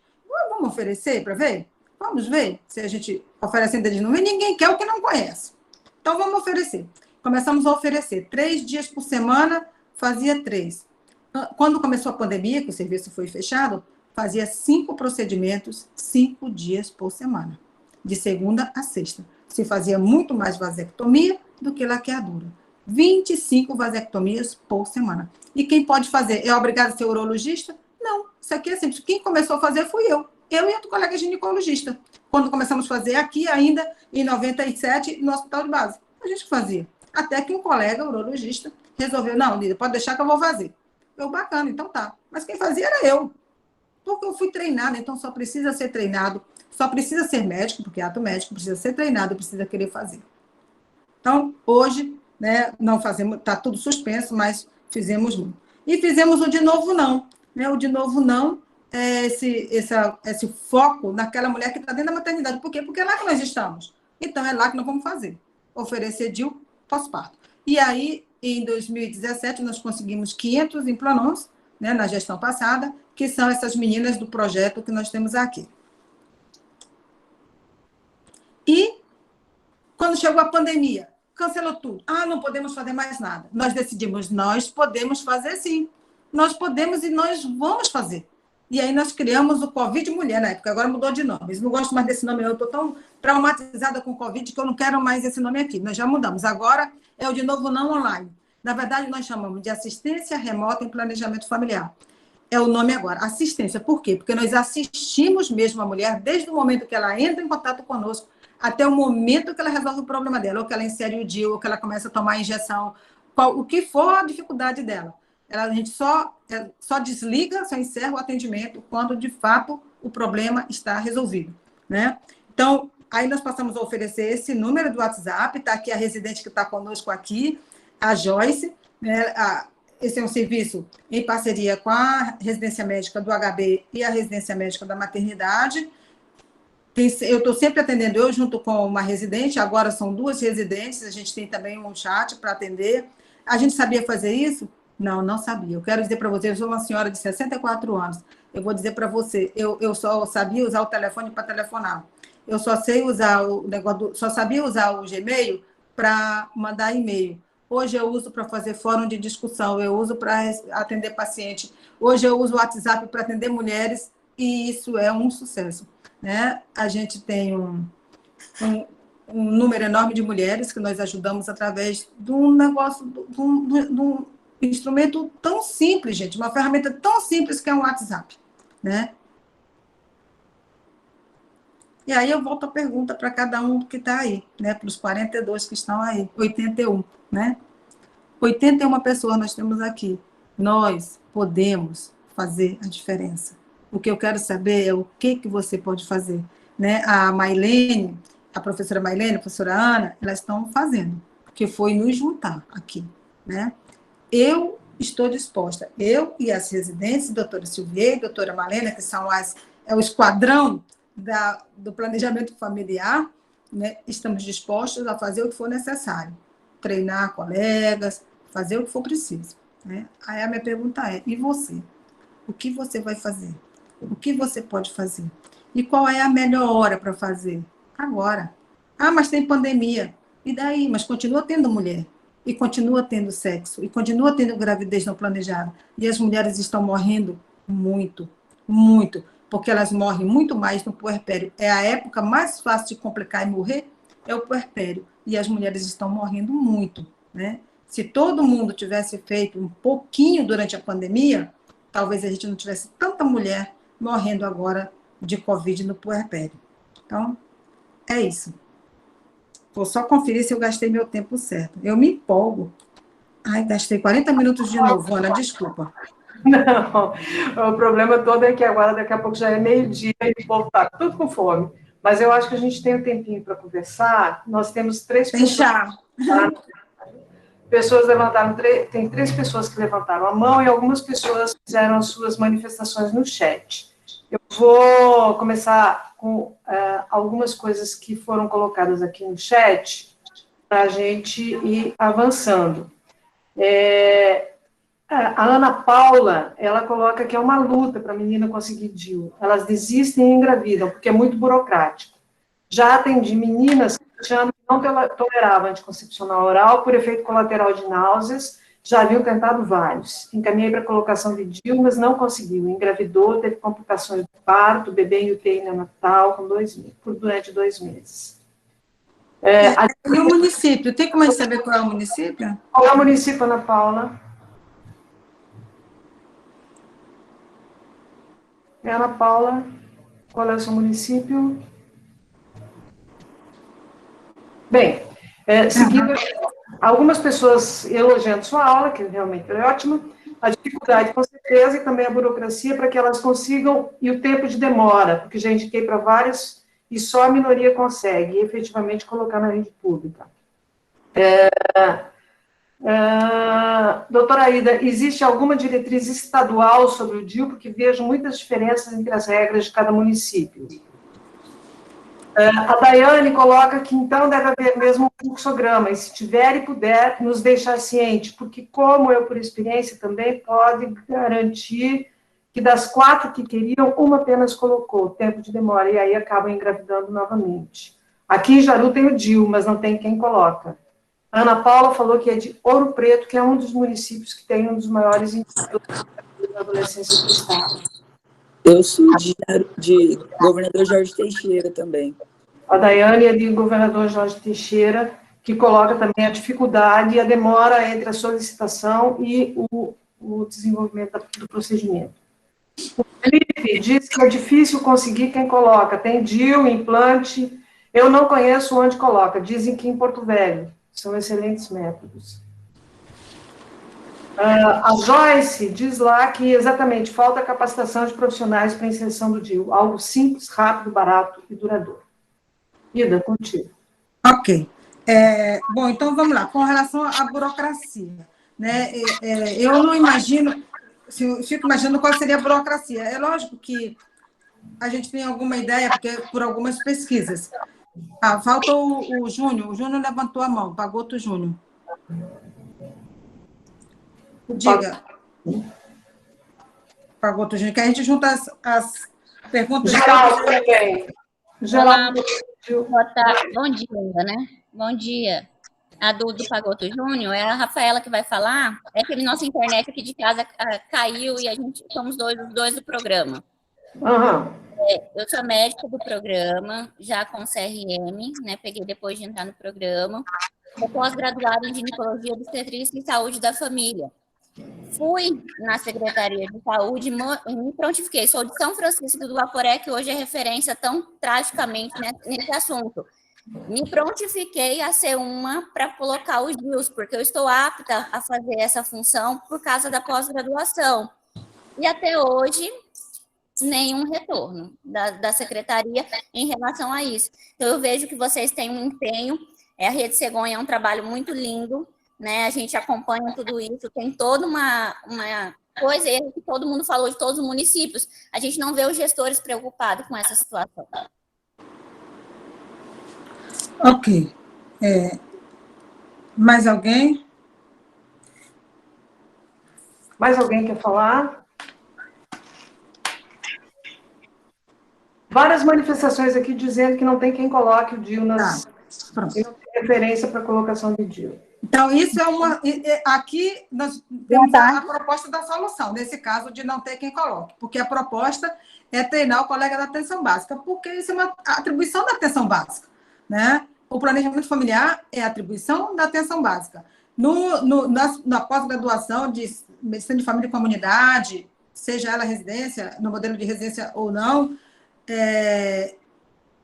Vamos oferecer para ver? Vamos ver se a gente oferece ainda de novo. E ninguém quer o que não conhece. Então, vamos oferecer. Começamos a oferecer 3 dias por semana, fazia 3. Quando começou a pandemia, que o serviço foi fechado, fazia 5 procedimentos, 5 dias por semana, de segunda a sexta. Se fazia muito mais vasectomia do que laqueadura. 25 vasectomias por semana. E quem pode fazer? É obrigado a ser urologista? Não, isso aqui é simples. Quem começou a fazer fui eu e outro colega ginecologista. Quando começamos a fazer aqui ainda, em 97, no hospital de base. A gente fazia. Até que um colega urologista resolveu, não, Lídia, pode deixar que eu vou fazer. Eu, bacana, então tá. Mas quem fazia era eu. Porque eu fui treinada, então só precisa ser treinado, só precisa ser médico, porque ato médico precisa ser treinado, precisa querer fazer. Então, hoje, né, não fazemos, está tudo suspenso, mas fizemos muito. E fizemos o de novo não. Né? O de novo não é esse foco naquela mulher que está dentro da maternidade. Por quê? Porque é lá que nós estamos. Então, é lá que nós vamos fazer. Oferecer DIU pós-parto. E aí, em 2017, nós conseguimos 500 implantões, né, na gestão passada, que são essas meninas do projeto que nós temos aqui. E, quando chegou a pandemia, cancelou tudo. Ah, não podemos fazer mais nada. Nós decidimos, nós podemos fazer sim. Nós podemos e nós vamos fazer. E aí nós criamos o Covid Mulher na época, agora mudou de nome. Eu não gosto mais desse nome, eu estou tão traumatizada com o Covid que eu não quero mais esse nome aqui. Nós já mudamos. Agora é o de novo não online. Na verdade, nós chamamos de assistência remota em planejamento familiar. É o nome agora, assistência. Por quê? Porque nós assistimos mesmo a mulher desde o momento que ela entra em contato conosco até o momento que ela resolve o problema dela, ou que ela insere o DIU, ou que ela começa a tomar a injeção, o que for a dificuldade dela. A gente só desliga, só encerra o atendimento quando, de fato, o problema está resolvido. Né? Então, aí nós passamos a oferecer esse número do WhatsApp, está aqui a residente que está conosco aqui, a Joyce, né? esse é um serviço em parceria com a residência médica do HB e a residência médica da maternidade. Eu estou sempre atendendo, eu junto com uma residente, agora são 2 residentes, a gente tem também um chat para atender. A gente sabia fazer isso? Não, não sabia. Eu quero dizer para você, eu sou uma senhora de 64 anos, eu vou dizer para você, eu só sabia usar o telefone para telefonar. Eu só sei usar o negócio, só sabia usar o Gmail para mandar e-mail. Hoje eu uso para fazer fórum de discussão, eu uso para atender paciente. Hoje eu uso o WhatsApp para atender mulheres e isso é um sucesso, né? A gente tem um número enorme de mulheres que nós ajudamos através de um negócio, de um instrumento tão simples, gente, uma ferramenta tão simples que é o WhatsApp, né? E aí eu volto a pergunta para cada um que está aí, né? Para os 42 que estão aí, 81, né? 81 pessoas nós temos aqui. Nós podemos fazer a diferença. O que eu quero saber é o que você pode fazer, né? A Mailene, a professora Mailene, a professora Ana, elas estão fazendo, que foi nos juntar aqui, né? Eu estou disposta, eu e as residentes, doutora Silvia e doutora Malena, que são o esquadrão do planejamento familiar, né? Estamos dispostos a fazer o que for necessário, treinar colegas, fazer o que for preciso, né? Aí a minha pergunta é, e você? O que você vai fazer? O que você pode fazer? E qual é a melhor hora para fazer? Agora. Ah, mas tem pandemia. E daí? Mas continua tendo mulher. E continua tendo sexo. E continua tendo gravidez não planejada. E as mulheres estão morrendo muito, muito. Porque elas morrem muito mais no puerpério. É a época mais fácil de complicar e morrer, é o puerpério. E as mulheres estão morrendo muito, né? Se todo mundo tivesse feito um pouquinho durante a pandemia, talvez a gente não tivesse tanta mulher morrendo agora de Covid no puerpério. Então, é isso. Vou só conferir se eu gastei meu tempo certo. Eu me empolgo. Ai, gastei 40 minutos de novo, Ana, desculpa. Não, o problema todo é que agora, daqui a pouco, já é meio-dia e o povo está tudo com fome. Mas eu acho que a gente tem um tempinho para conversar. Nós temos 3 Tem chá. Pessoas levantaram, tem 3 pessoas que levantaram a mão e algumas pessoas fizeram as suas manifestações no chat. Eu vou começar com algumas coisas que foram colocadas aqui no chat para a gente ir avançando. A Ana Paula, ela coloca que é uma luta para a menina conseguir DIU. Elas desistem e engravidam, porque é muito burocrático. Já atendi meninas que não toleravam anticoncepcional oral por efeito colateral de náuseas, já haviam tentado vários. Encaminhei para colocação de DIU, mas não conseguiu. Engravidou, teve complicações do parto, bebê em UTI neonatal durante 2 meses. E o município? Tem como saber qual é o município? Qual é o município, Ana Paula? Ana Paula, qual é o seu município? Bem, seguindo, algumas pessoas elogiando sua aula, que realmente é ótima, a dificuldade, com certeza, e também a burocracia para que elas consigam, e o tempo de demora, porque já indiquei para vários, e só a minoria consegue, efetivamente, colocar na rede pública. Doutora Aida, existe alguma diretriz estadual sobre o DIU? Porque vejo muitas diferenças entre as regras de cada município. A Daiane coloca que, então, deve haver mesmo um fluxograma, e se tiver e puder, nos deixar ciente, porque, como eu, por experiência, também pode garantir que das 4 que queriam, uma apenas colocou, tempo de demora, e aí acabam engravidando novamente. Aqui em Jaru tem o DIU, mas não tem quem coloca. A Ana Paula falou que é de Ouro Preto, que é um dos municípios que tem um dos maiores indicadores da adolescência do estado. Eu sou de governador Jorge Teixeira também. A Daiane é de governador Jorge Teixeira, que coloca também a dificuldade e a demora entre a solicitação e o desenvolvimento do procedimento. O Felipe diz que é difícil conseguir quem coloca. Tem DIU, implante. Eu não conheço onde coloca. Dizem que em Porto Velho. São excelentes métodos. A Joyce diz lá que, exatamente, falta capacitação de profissionais para inserção do DIU. Algo simples, rápido, barato e duradouro. Ida, contigo. Ok. Bom, então vamos lá. Com relação à burocracia, né? Eu não imagino, eu fico imaginando qual seria a burocracia. É lógico que a gente tem alguma ideia, porque por algumas pesquisas. Falta o Júnior. O Júnior levantou a mão. Pagoto Júnior. Diga. Pagoto Júnior, que a gente junta as perguntas. Geraldo também. Geraldo. Bom dia ainda, né? Bom dia. A do Pagoto Júnior, é a Rafaela que vai falar. É que nossa internet aqui de casa caiu e a gente somos os dois do programa. Uhum. Eu sou médica do programa, já com CRM, né? Peguei depois de entrar no programa. Sou pós-graduada em ginecologia, obstetrícia e saúde da família. Fui na Secretaria de Saúde, me prontifiquei. Sou de São Francisco do Guaporé, que hoje é referência tão tragicamente nesse assunto. Me prontifiquei a ser uma para colocar os DIUs, porque eu estou apta a fazer essa função por causa da pós-graduação. E até hoje, nenhum retorno da secretaria em relação a isso. Então, eu vejo que vocês têm um empenho, a Rede Cegonha é um trabalho muito lindo, né? A gente acompanha tudo isso, tem toda uma coisa aí que todo mundo falou de todos os municípios. A gente não vê os gestores preocupados com essa situação. Ok. Mais alguém? Mais alguém quer falar? Várias manifestações aqui dizendo que não tem quem coloque o DIU nas... Pronto. E não tem referência para a colocação de DIU. Então, isso é uma... Aqui, nós temos a proposta da solução, nesse caso de não ter quem coloque, porque a proposta é treinar o colega da atenção básica, porque isso é uma atribuição da atenção básica, né? O planejamento familiar é atribuição da atenção básica. Na pós-graduação de medicina de família e comunidade, seja ela residência, no modelo de residência ou não,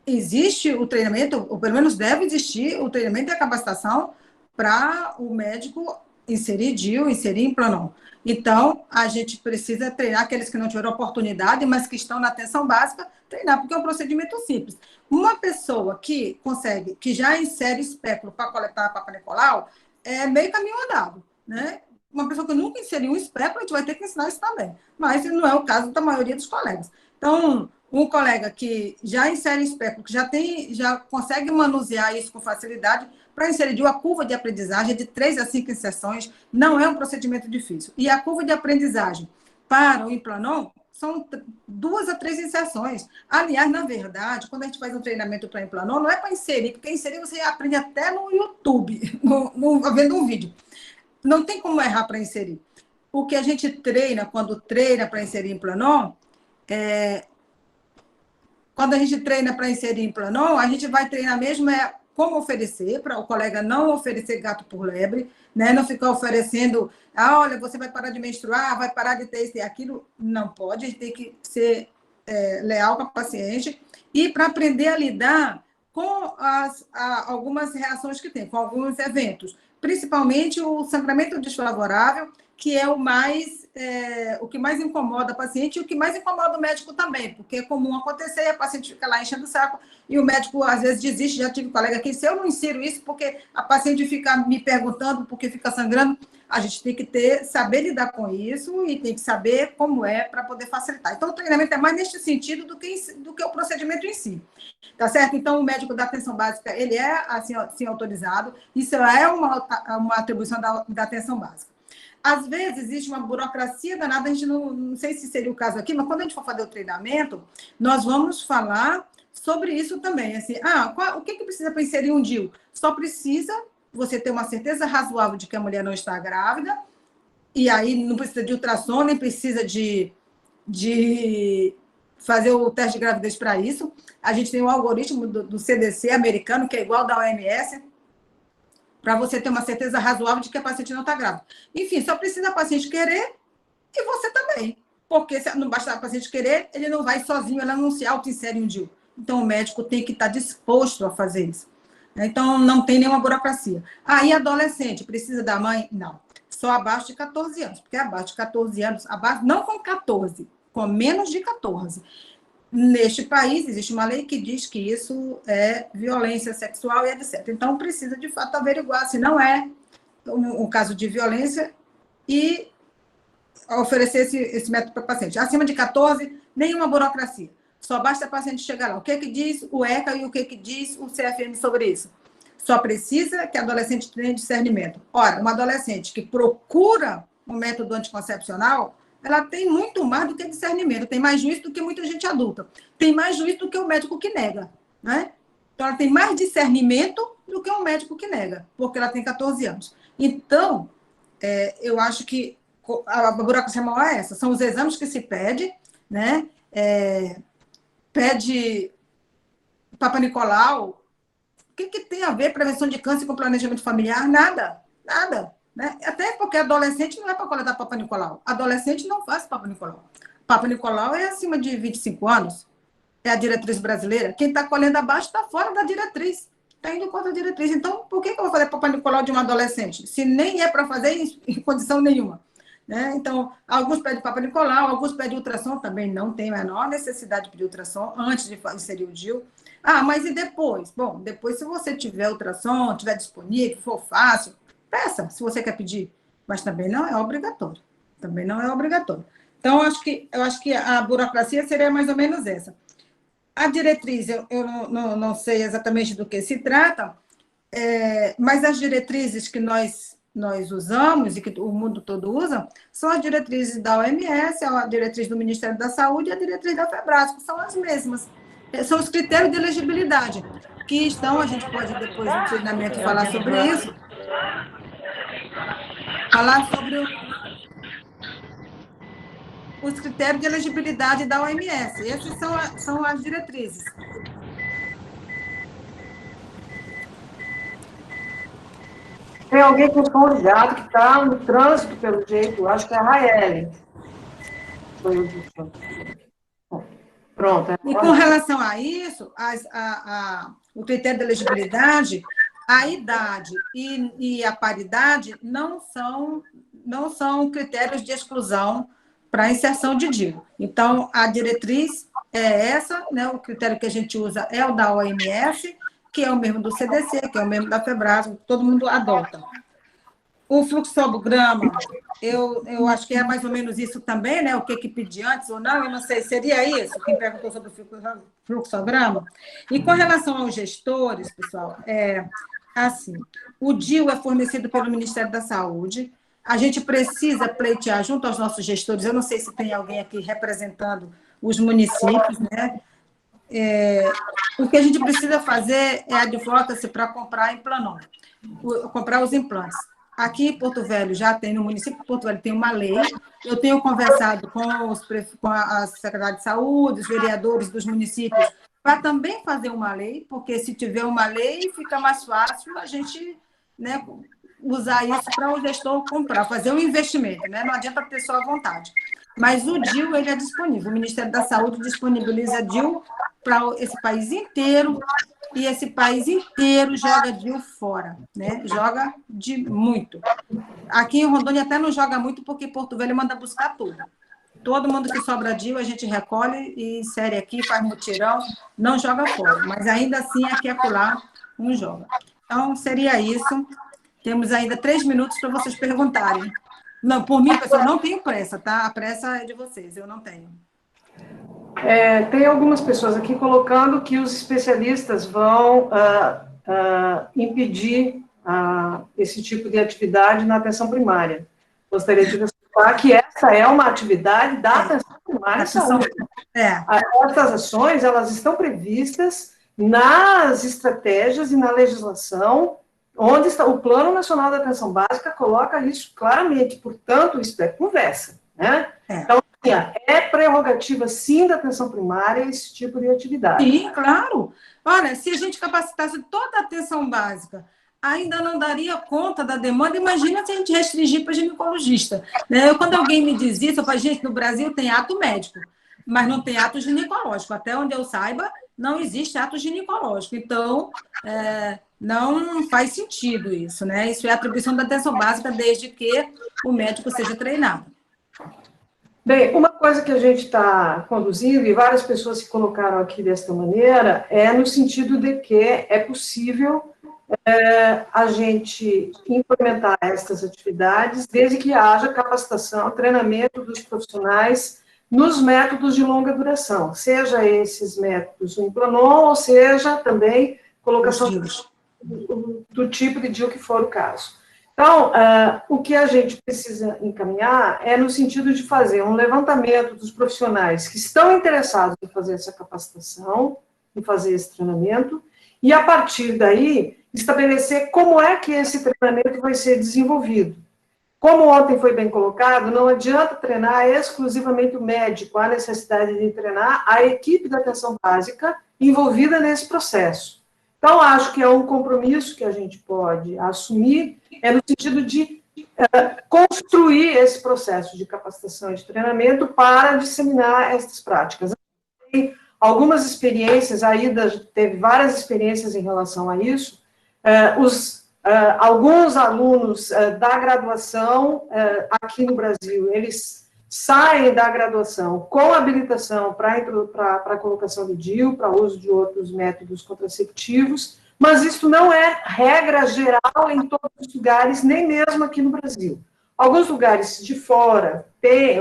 existe o treinamento, ou pelo menos deve existir o treinamento e a capacitação para o médico inserir DIU, inserir em Planon. Então, a gente precisa treinar aqueles que não tiveram oportunidade, mas que estão na atenção básica, treinar, porque é um procedimento simples. Uma pessoa que consegue, que já insere espéculo para coletar a Papa Nicolau, é meio caminho andado, né? Uma pessoa que nunca inseriu um espéculo, a gente vai ter que ensinar isso também. Mas não é o caso da maioria dos colegas. Então, um colega que já insere espéculo, que já consegue manusear isso com facilidade, para inserir a curva de aprendizagem de 3 a 5 inserções, não é um procedimento difícil. E a curva de aprendizagem para o Implanon são 2 a 3 inserções. Aliás, na verdade, quando a gente faz um treinamento para Implanon, não é para inserir, porque inserir você aprende até no YouTube, vendo um vídeo. Não tem como errar para inserir. O que a gente treina, quando treina para inserir Implanon, quando a gente treina para inserir Implanon, a gente vai treinar mesmo como oferecer, para o colega não oferecer gato por lebre, né? Não ficar oferecendo, olha, você vai parar de menstruar, vai parar de ter isso e aquilo. Não pode, a gente tem que ser leal com a paciente e para aprender a lidar com algumas reações que tem, com alguns eventos, principalmente o sangramento desfavorável, que é o que mais incomoda a paciente e o que mais incomoda o médico também, porque é comum acontecer e a paciente fica lá enchendo o saco e o médico às vezes desiste. Já tive um colega aqui, se eu não insiro isso porque a paciente fica me perguntando porque fica sangrando, a gente tem que saber lidar com isso e tem que saber como para poder facilitar. Então, o treinamento é mais neste sentido do que o procedimento em si. Tá certo? Então, o médico da atenção básica, ele é assim autorizado, isso é uma atribuição da atenção básica. Às vezes, existe uma burocracia danada, a gente não sei se seria o caso aqui, mas quando a gente for fazer o treinamento, nós vamos falar sobre isso também. Assim, o que precisa para inserir um DIU? Só precisa você ter uma certeza razoável de que a mulher não está grávida, e aí não precisa de ultrassom, nem precisa de fazer o teste de gravidez para isso. A gente tem um algoritmo do CDC americano, que é igual ao da OMS, para você ter uma certeza razoável de que a paciente não está grávida. Enfim, só precisa a paciente querer e você também. Porque se não basta a paciente querer, ele não vai sozinho, ela não se auto-insere um DIU. Então, o médico tem que estar disposto a fazer isso. Então, não tem nenhuma burocracia. E adolescente, precisa da mãe? Não. Só abaixo de 14 anos. Porque abaixo de 14 anos, não com 14, com menos de 14. Neste país, existe uma lei que diz que isso é violência sexual e etc. Então, precisa, de fato, averiguar se não é um caso de violência e oferecer esse método para o paciente. Acima de 14, nenhuma burocracia. Só basta o paciente chegar lá. O que diz o ECA e o que diz o CFM sobre isso? Só precisa que a adolescente tenha discernimento. Ora, uma adolescente que procura um método anticoncepcional, ela tem muito mais do que discernimento, tem mais juízo do que muita gente adulta, tem mais juízo do que o médico que nega, né? Então, ela tem mais discernimento do que um médico que nega, porque ela tem 14 anos. Então, eu acho que a burocracia maior é essa, são os exames que se pede, né? Pede Papa Nicolau. O que tem a ver prevenção de câncer com planejamento familiar? Nada, nada. Né? Até porque adolescente não é para coletar Papa Nicolau. Adolescente não faz Papa Nicolau. Papa Nicolau é acima de 25 anos. É a diretriz brasileira. Quem está colhendo abaixo está fora da diretriz. Está indo contra a diretriz. Então, por que eu vou fazer Papa Nicolau de um adolescente? Se nem é para fazer em condição nenhuma. Né? Então, alguns pedem Papa Nicolau, alguns pedem ultrassom, também não tem a menor necessidade de pedir ultrassom antes de inserir o DIU. Ah, mas e depois? Bom, depois, se você tiver ultrassom, tiver disponível, for fácil, peça, se você quer pedir. Mas também não é obrigatório. Também não é obrigatório. Então, eu acho que a burocracia seria mais ou menos essa. A diretriz, eu não sei exatamente do que se trata, mas as diretrizes que nós usamos e que o mundo todo usa são as diretrizes da OMS, a diretriz do Ministério da Saúde e a diretriz da FEBRASCO, são as mesmas. São os critérios de elegibilidade que estão, a gente pode depois no treinamento falar sobre isso, falar sobre os critérios de elegibilidade da OMS. Essas são as diretrizes. Tem alguém com o som ligado que está no trânsito, pelo jeito, acho que é a Raeli. Foi o último. Pronto. E com relação a isso, o critério de elegibilidade, a idade e a paridade não são critérios de exclusão para a inserção de DIU. Então, a diretriz é essa, né? O critério que a gente usa é o da OMS, que é o mesmo do CDC, que é o mesmo da FEBRASCO, todo mundo adota. O fluxograma, eu acho que é mais ou menos isso também, né? O que pedir antes ou não, eu não sei, seria isso? Quem perguntou sobre o fluxograma? E com relação aos gestores, pessoal, assim, o DIU é fornecido pelo Ministério da Saúde, a gente precisa pleitear junto aos nossos gestores, eu não sei se tem alguém aqui representando os municípios, né? O que a gente precisa fazer é advocacy para comprar implanon, comprar os implantes. Aqui em Porto Velho já tem, no município de Porto Velho tem uma lei, eu tenho conversado com a Secretaria de Saúde, os vereadores dos municípios, para também fazer uma lei, porque se tiver uma lei, fica mais fácil a gente, né, usar isso para o gestor comprar, fazer um investimento, né? Não adianta ter só a vontade. Mas o DIU, ele é disponível, o Ministério da Saúde disponibiliza DIU para esse país inteiro, e esse país inteiro joga DIU fora, né? Joga de muito. Aqui em Rondônia até não joga muito, porque Porto Velho manda buscar tudo. Todo mundo que sobra DIU, a gente recolhe e insere aqui, faz mutirão, não joga fora. Mas ainda assim, aqui e acolá, não joga. Então, seria isso. Temos ainda 3 minutos para vocês perguntarem. Não, por mim, pessoal, não tenho pressa, tá? A pressa é de vocês, eu não tenho. Tem algumas pessoas aqui colocando que os especialistas vão impedir esse tipo de atividade na atenção primária. Gostaria de ressaltar que essa é uma atividade da atenção primária à saúde. Essas ações, elas estão previstas nas estratégias e na legislação, onde está o Plano Nacional da Atenção Básica coloca isso claramente, portanto, isso é conversa, né? Então, é prerrogativa, sim, da atenção primária esse tipo de atividade. Sim, claro. Olha, se a gente capacitasse toda a atenção básica, ainda não daria conta da demanda. Imagina se a gente restringir para ginecologista. Né? Quando alguém me diz isso, eu falo, gente, no Brasil tem ato médico, mas não tem ato ginecológico. Até onde eu saiba, não existe ato ginecológico. Então, não faz sentido isso, né? Isso é atribuição da atenção básica, desde que o médico seja treinado. Bem, uma coisa que a gente está conduzindo, e várias pessoas se colocaram aqui desta maneira, é no sentido de que é possível a gente implementar essas atividades, desde que haja capacitação, treinamento dos profissionais nos métodos de longa duração, seja esses métodos em Planon, ou seja também colocação do tipo de DIU que for o caso. Então, o que a gente precisa encaminhar é no sentido de fazer um levantamento dos profissionais que estão interessados em fazer essa capacitação, em fazer esse treinamento, e a partir daí, estabelecer como é que esse treinamento vai ser desenvolvido. Como ontem foi bem colocado, não adianta treinar exclusivamente o médico, há necessidade de treinar a equipe da atenção básica envolvida nesse processo. Então, acho que é um compromisso que a gente pode assumir, no sentido de construir esse processo de capacitação e de treinamento para disseminar essas práticas. Tem algumas experiências, a Ida teve várias experiências em relação a isso, alguns alunos da graduação aqui no Brasil, eles saem da graduação com habilitação para a colocação de DIU, para uso de outros métodos contraceptivos, mas isso não é regra geral em todos os lugares, nem mesmo aqui no Brasil. Alguns lugares de fora,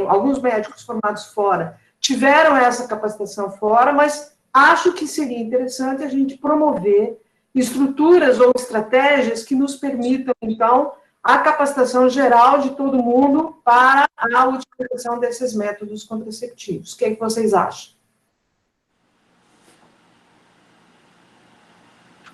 alguns médicos formados fora, tiveram essa capacitação fora, mas acho que seria interessante a gente promover estruturas ou estratégias que nos permitam, então, a capacitação geral de todo mundo para a utilização desses métodos contraceptivos. O que é que vocês acham?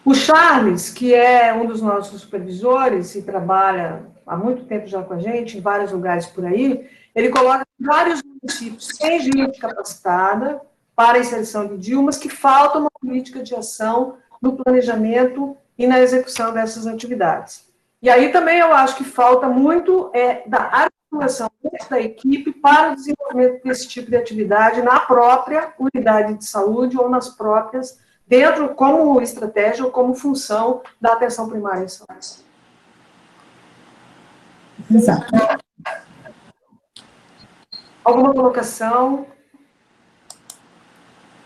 O Charles, que é um dos nossos supervisores e trabalha há muito tempo já com a gente, em vários lugares por aí, ele coloca vários municípios sem gente capacitada para a inserção de DIU, mas que falta uma política de ação no planejamento e na execução dessas atividades. E aí também eu acho que falta muito da articulação da equipe para o desenvolvimento desse tipo de atividade na própria unidade de saúde ou nas próprias, dentro como estratégia ou como função da atenção primária em saúde. Exato. Alguma colocação?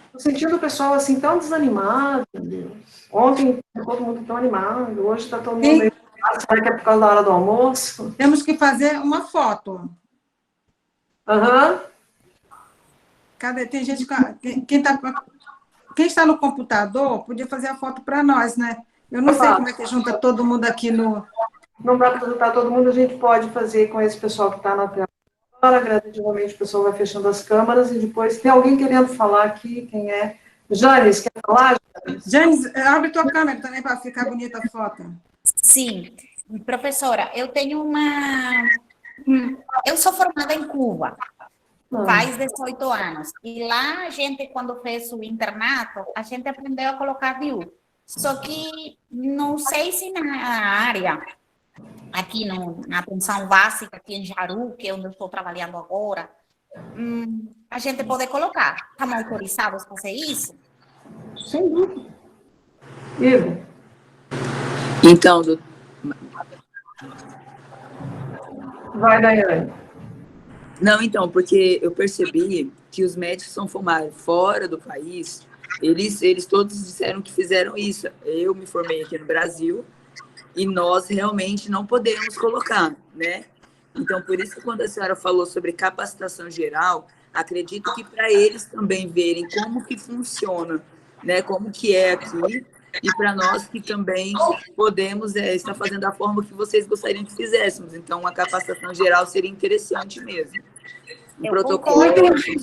Estou sentindo o pessoal assim tão desanimado, meu Deus. Ontem todo mundo tão animado, hoje está todo mundo meio... Será que é por causa da hora do almoço? Temos que fazer uma foto. Aham. Cadê? Tem gente... Quem está no computador podia fazer a foto para nós, né? Eu não sei como é que junta todo mundo aqui no... Não dá para juntar todo mundo, a gente pode fazer com esse pessoal que está na tela. Agora, gradativamente, o pessoal vai fechando as câmeras e depois tem alguém querendo falar aqui, quem é? Janis, quer falar? Janis, abre tua câmera também para ficar bonita a foto. Sim, professora, eu tenho eu sou formada em Cuba, faz 18 anos, e lá a gente, quando fez o internato, a gente aprendeu a colocar DIU, só que não sei se na área, aqui na atenção básica, aqui em Jaru, que é onde eu estou trabalhando agora, a gente pode colocar. Estamos autorizados a fazer isso? Sem dúvida. Igor? Então, Vai, Daiane. não, então, porque eu percebi que os médicos são formados fora do país, eles todos disseram que fizeram isso. Eu me formei aqui no Brasil e nós realmente não podemos colocar, né? Então, por isso que quando a senhora falou sobre capacitação geral, acredito que para eles também verem como que funciona, né? Como que é aqui, e para nós que também podemos estar fazendo da forma que vocês gostariam que fizéssemos. Então, uma capacitação geral seria interessante mesmo. Um protocolo, um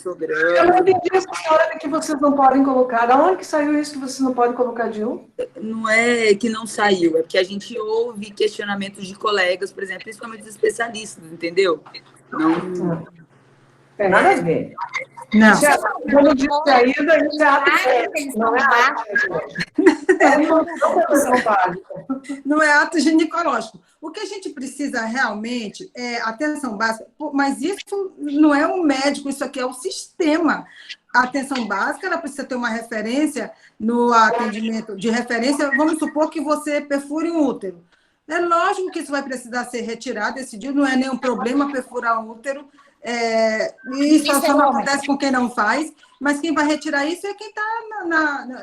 programa. Eu não entendi essa história de que vocês não podem colocar. Da onde que saiu isso que vocês não podem colocar DIU? Não é que não saiu, é porque a gente ouve questionamentos de colegas, por exemplo, principalmente dos especialistas, entendeu? Não tem nada a ver. Não. Como disse ainda, isso é ato médico, não é ato Não é ato ginecológico. O que a gente precisa realmente é atenção básica, mas isso não é um médico, isso aqui é o sistema. A atenção básica, ela precisa ter uma referência no atendimento de referência. Vamos supor que você perfure um útero. É lógico que isso vai precisar ser retirado, esse dia não é nenhum problema perfurar um útero. Isso só não acontece com quem não faz. mas quem vai retirar isso é quem está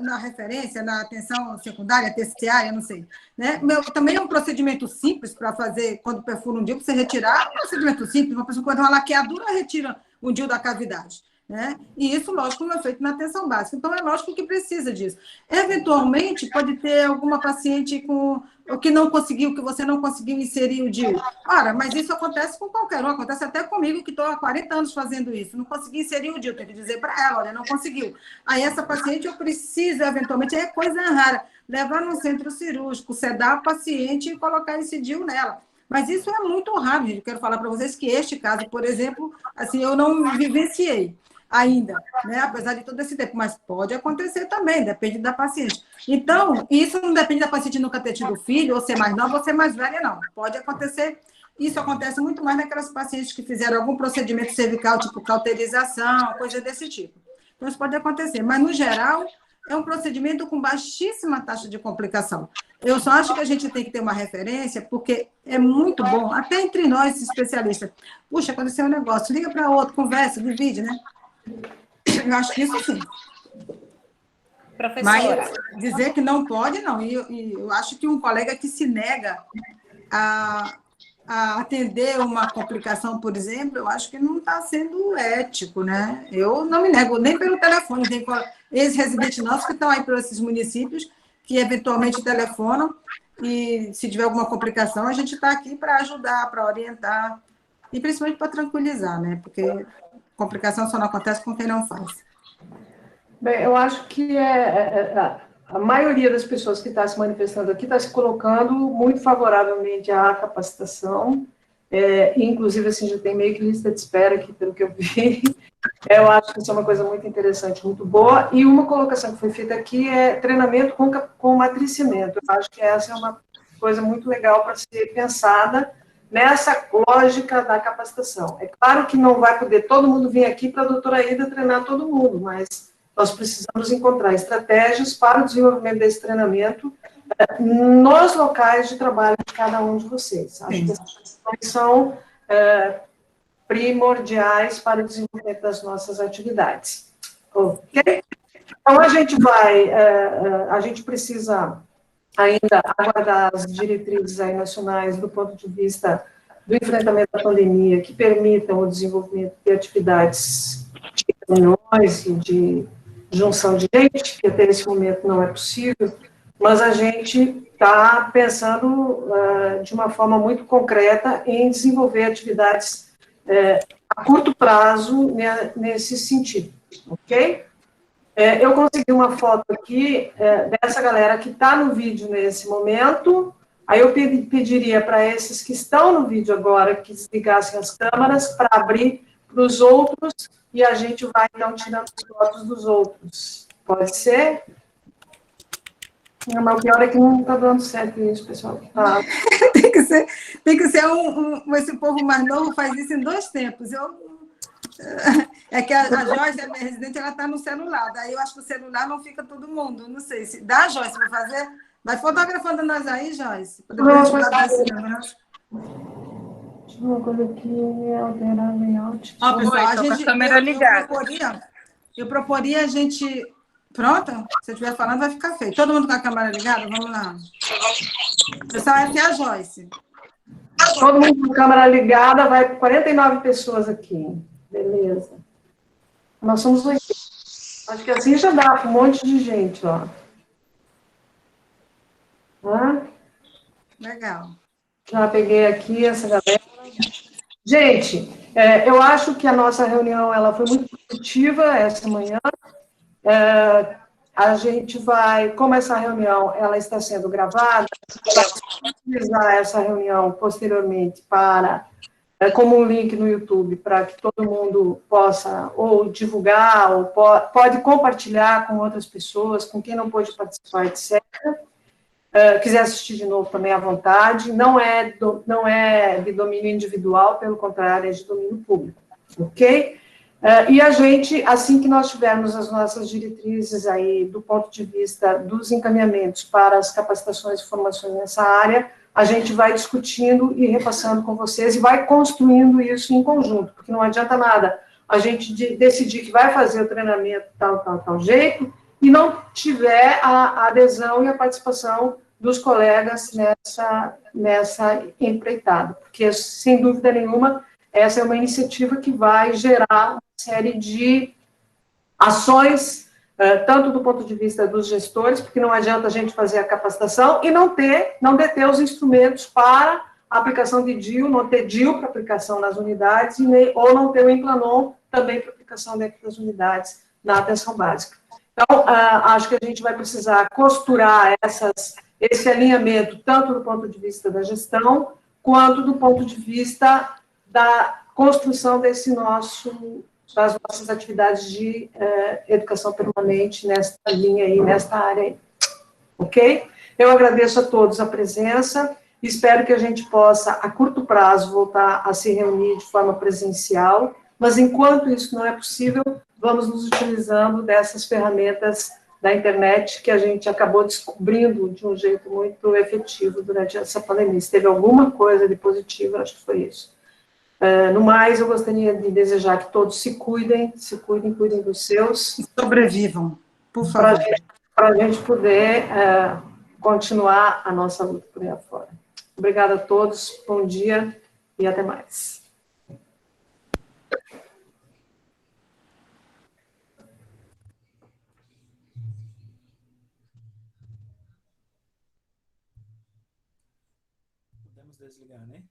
na referência, na atenção secundária, terciária, não sei. Né? Também é um procedimento simples para fazer, quando perfura um DIU, para você retirar, é um procedimento simples. Uma pessoa, quando tem uma laqueadura, retira um DIU da cavidade. Né? E isso, lógico, não é feito na atenção básica. Então, é lógico que precisa disso. Eventualmente, pode ter alguma paciente com o que não conseguiu, que você não conseguiu inserir o DIU. Ora, mas isso acontece com qualquer um, acontece até comigo, que estou há 40 anos fazendo isso. Não consegui inserir o DIU, tenho que dizer para ela, olha, não conseguiu. Aí, essa paciente, eu preciso, eventualmente, é coisa rara, levar num centro cirúrgico, sedar a paciente e colocar esse DIU nela. Mas isso é muito raro, gente. Eu quero falar para vocês que este caso, por exemplo, assim, eu não vivenciei ainda, né? Apesar de todo esse tempo, mas pode acontecer também, depende da paciente. Então, isso não depende da paciente nunca ter tido filho, ou ser mais nova, ou ser mais velha, não. Pode acontecer, isso acontece muito mais naquelas pacientes que fizeram algum procedimento cervical, tipo cauterização, coisa desse tipo. Então, isso pode acontecer, mas, no geral, é um procedimento com baixíssima taxa de complicação. Eu só acho que a gente tem que ter uma referência, porque é muito bom, até entre nós, especialistas. Puxa, aconteceu um negócio, liga para outro, conversa, divide, né? Eu acho que isso sim. Professora. Mas dizer que não pode, não. E eu acho que um colega que se nega a atender uma complicação, por exemplo, eu acho que não está sendo ético, né? Eu não me nego, nem pelo telefone. Tem ex-residentes nossos que estão aí por esses municípios, que eventualmente telefonam, e se tiver alguma complicação, a gente está aqui para ajudar, para orientar, e principalmente para tranquilizar, né? Porque complicação só não acontece com quem não faz. Bem, eu acho que a maioria das pessoas que está se manifestando aqui está se colocando muito favoravelmente à capacitação, inclusive, assim, já tem meio que lista de espera aqui, pelo que eu vi. Eu acho que isso é uma coisa muito interessante, muito boa, e uma colocação que foi feita aqui é treinamento com matriciamento. Eu acho que essa é uma coisa muito legal para ser pensada nessa lógica da capacitação. É claro que não vai poder todo mundo vir aqui para a doutora Ida treinar todo mundo, mas nós precisamos encontrar estratégias para o desenvolvimento desse treinamento nos locais de trabalho de cada um de vocês. Acho que essas questões são primordiais para o desenvolvimento das nossas atividades. Ok? Então, a gente precisa ainda aguardar as diretrizes aí nacionais do ponto de vista do enfrentamento da pandemia, que permitam o desenvolvimento de atividades de reuniões e de junção de gente, que até esse momento não é possível, mas a gente está pensando de uma forma muito concreta em desenvolver atividades a curto prazo nesse sentido, ok? Eu consegui uma foto aqui dessa galera que está no vídeo nesse momento. Aí eu pediria para esses que estão no vídeo agora que desligassem as câmeras para abrir para os outros e a gente vai, então, tirando as fotos dos outros. Pode ser? Mas o pior é que não está dando certo isso, pessoal. Tem que ser esse povo mais novo faz isso em 2 tempos. É que a Joyce, a minha residente, ela está no celular. Daí eu acho que o celular não fica todo mundo. Não sei se dá, Joyce, para fazer. Vai fotografando nós aí, Joyce. Podemos uma coisa aqui, alterar layout. Ó, pessoal, a gente, a câmera ligada. Eu proporia a gente... Pronto? Se eu estiver falando, vai ficar feio. Todo mundo com a câmera ligada? Vamos lá. Pessoal, essa é a Joyce. Todo mundo com a câmera ligada, vai 49 pessoas aqui. Beleza. Nós somos 80. Acho que assim já dá para um monte de gente, ó. Legal. Já peguei aqui essa galera. Gente, eu acho que a nossa reunião ela foi muito produtiva essa manhã. A gente vai, como essa reunião ela está sendo gravada, vai utilizar essa reunião posteriormente para como um link no YouTube para que todo mundo possa ou divulgar ou pode compartilhar com outras pessoas, com quem não pôde participar, etc. Quiser assistir de novo também à vontade, não é de domínio individual, pelo contrário, é de domínio público, ok? E a gente, assim que nós tivermos as nossas diretrizes aí, do ponto de vista dos encaminhamentos para as capacitações e formações nessa área, a gente vai discutindo e repassando com vocês e vai construindo isso em conjunto, porque não adianta nada a gente decidir que vai fazer o treinamento tal jeito, e não tiver a adesão e a participação dos colegas nessa empreitada, porque, sem dúvida nenhuma, essa é uma iniciativa que vai gerar uma série de ações, tanto do ponto de vista dos gestores, porque não adianta a gente fazer a capacitação e não deter os instrumentos para a aplicação de DIU, não ter DIU para aplicação nas unidades, ou não ter o Implanon também para aplicação dentro das unidades na atenção básica. Então, acho que a gente vai precisar costurar esse alinhamento, tanto do ponto de vista da gestão, quanto do ponto de vista da construção das nossas atividades de educação permanente nesta linha aí, nesta área aí. Ok? Eu agradeço a todos a presença, espero que a gente possa, a curto prazo, voltar a se reunir de forma presencial, mas enquanto isso não é possível, vamos nos utilizando dessas ferramentas da internet que a gente acabou descobrindo de um jeito muito efetivo durante essa pandemia. Se teve alguma coisa de positivo, acho que foi isso. No mais, eu gostaria de desejar que todos se cuidem, cuidem dos seus. Sobrevivam, por favor. Para a gente poder continuar a nossa luta por aí afora. Obrigada a todos, bom dia e até mais. Podemos desligar, né?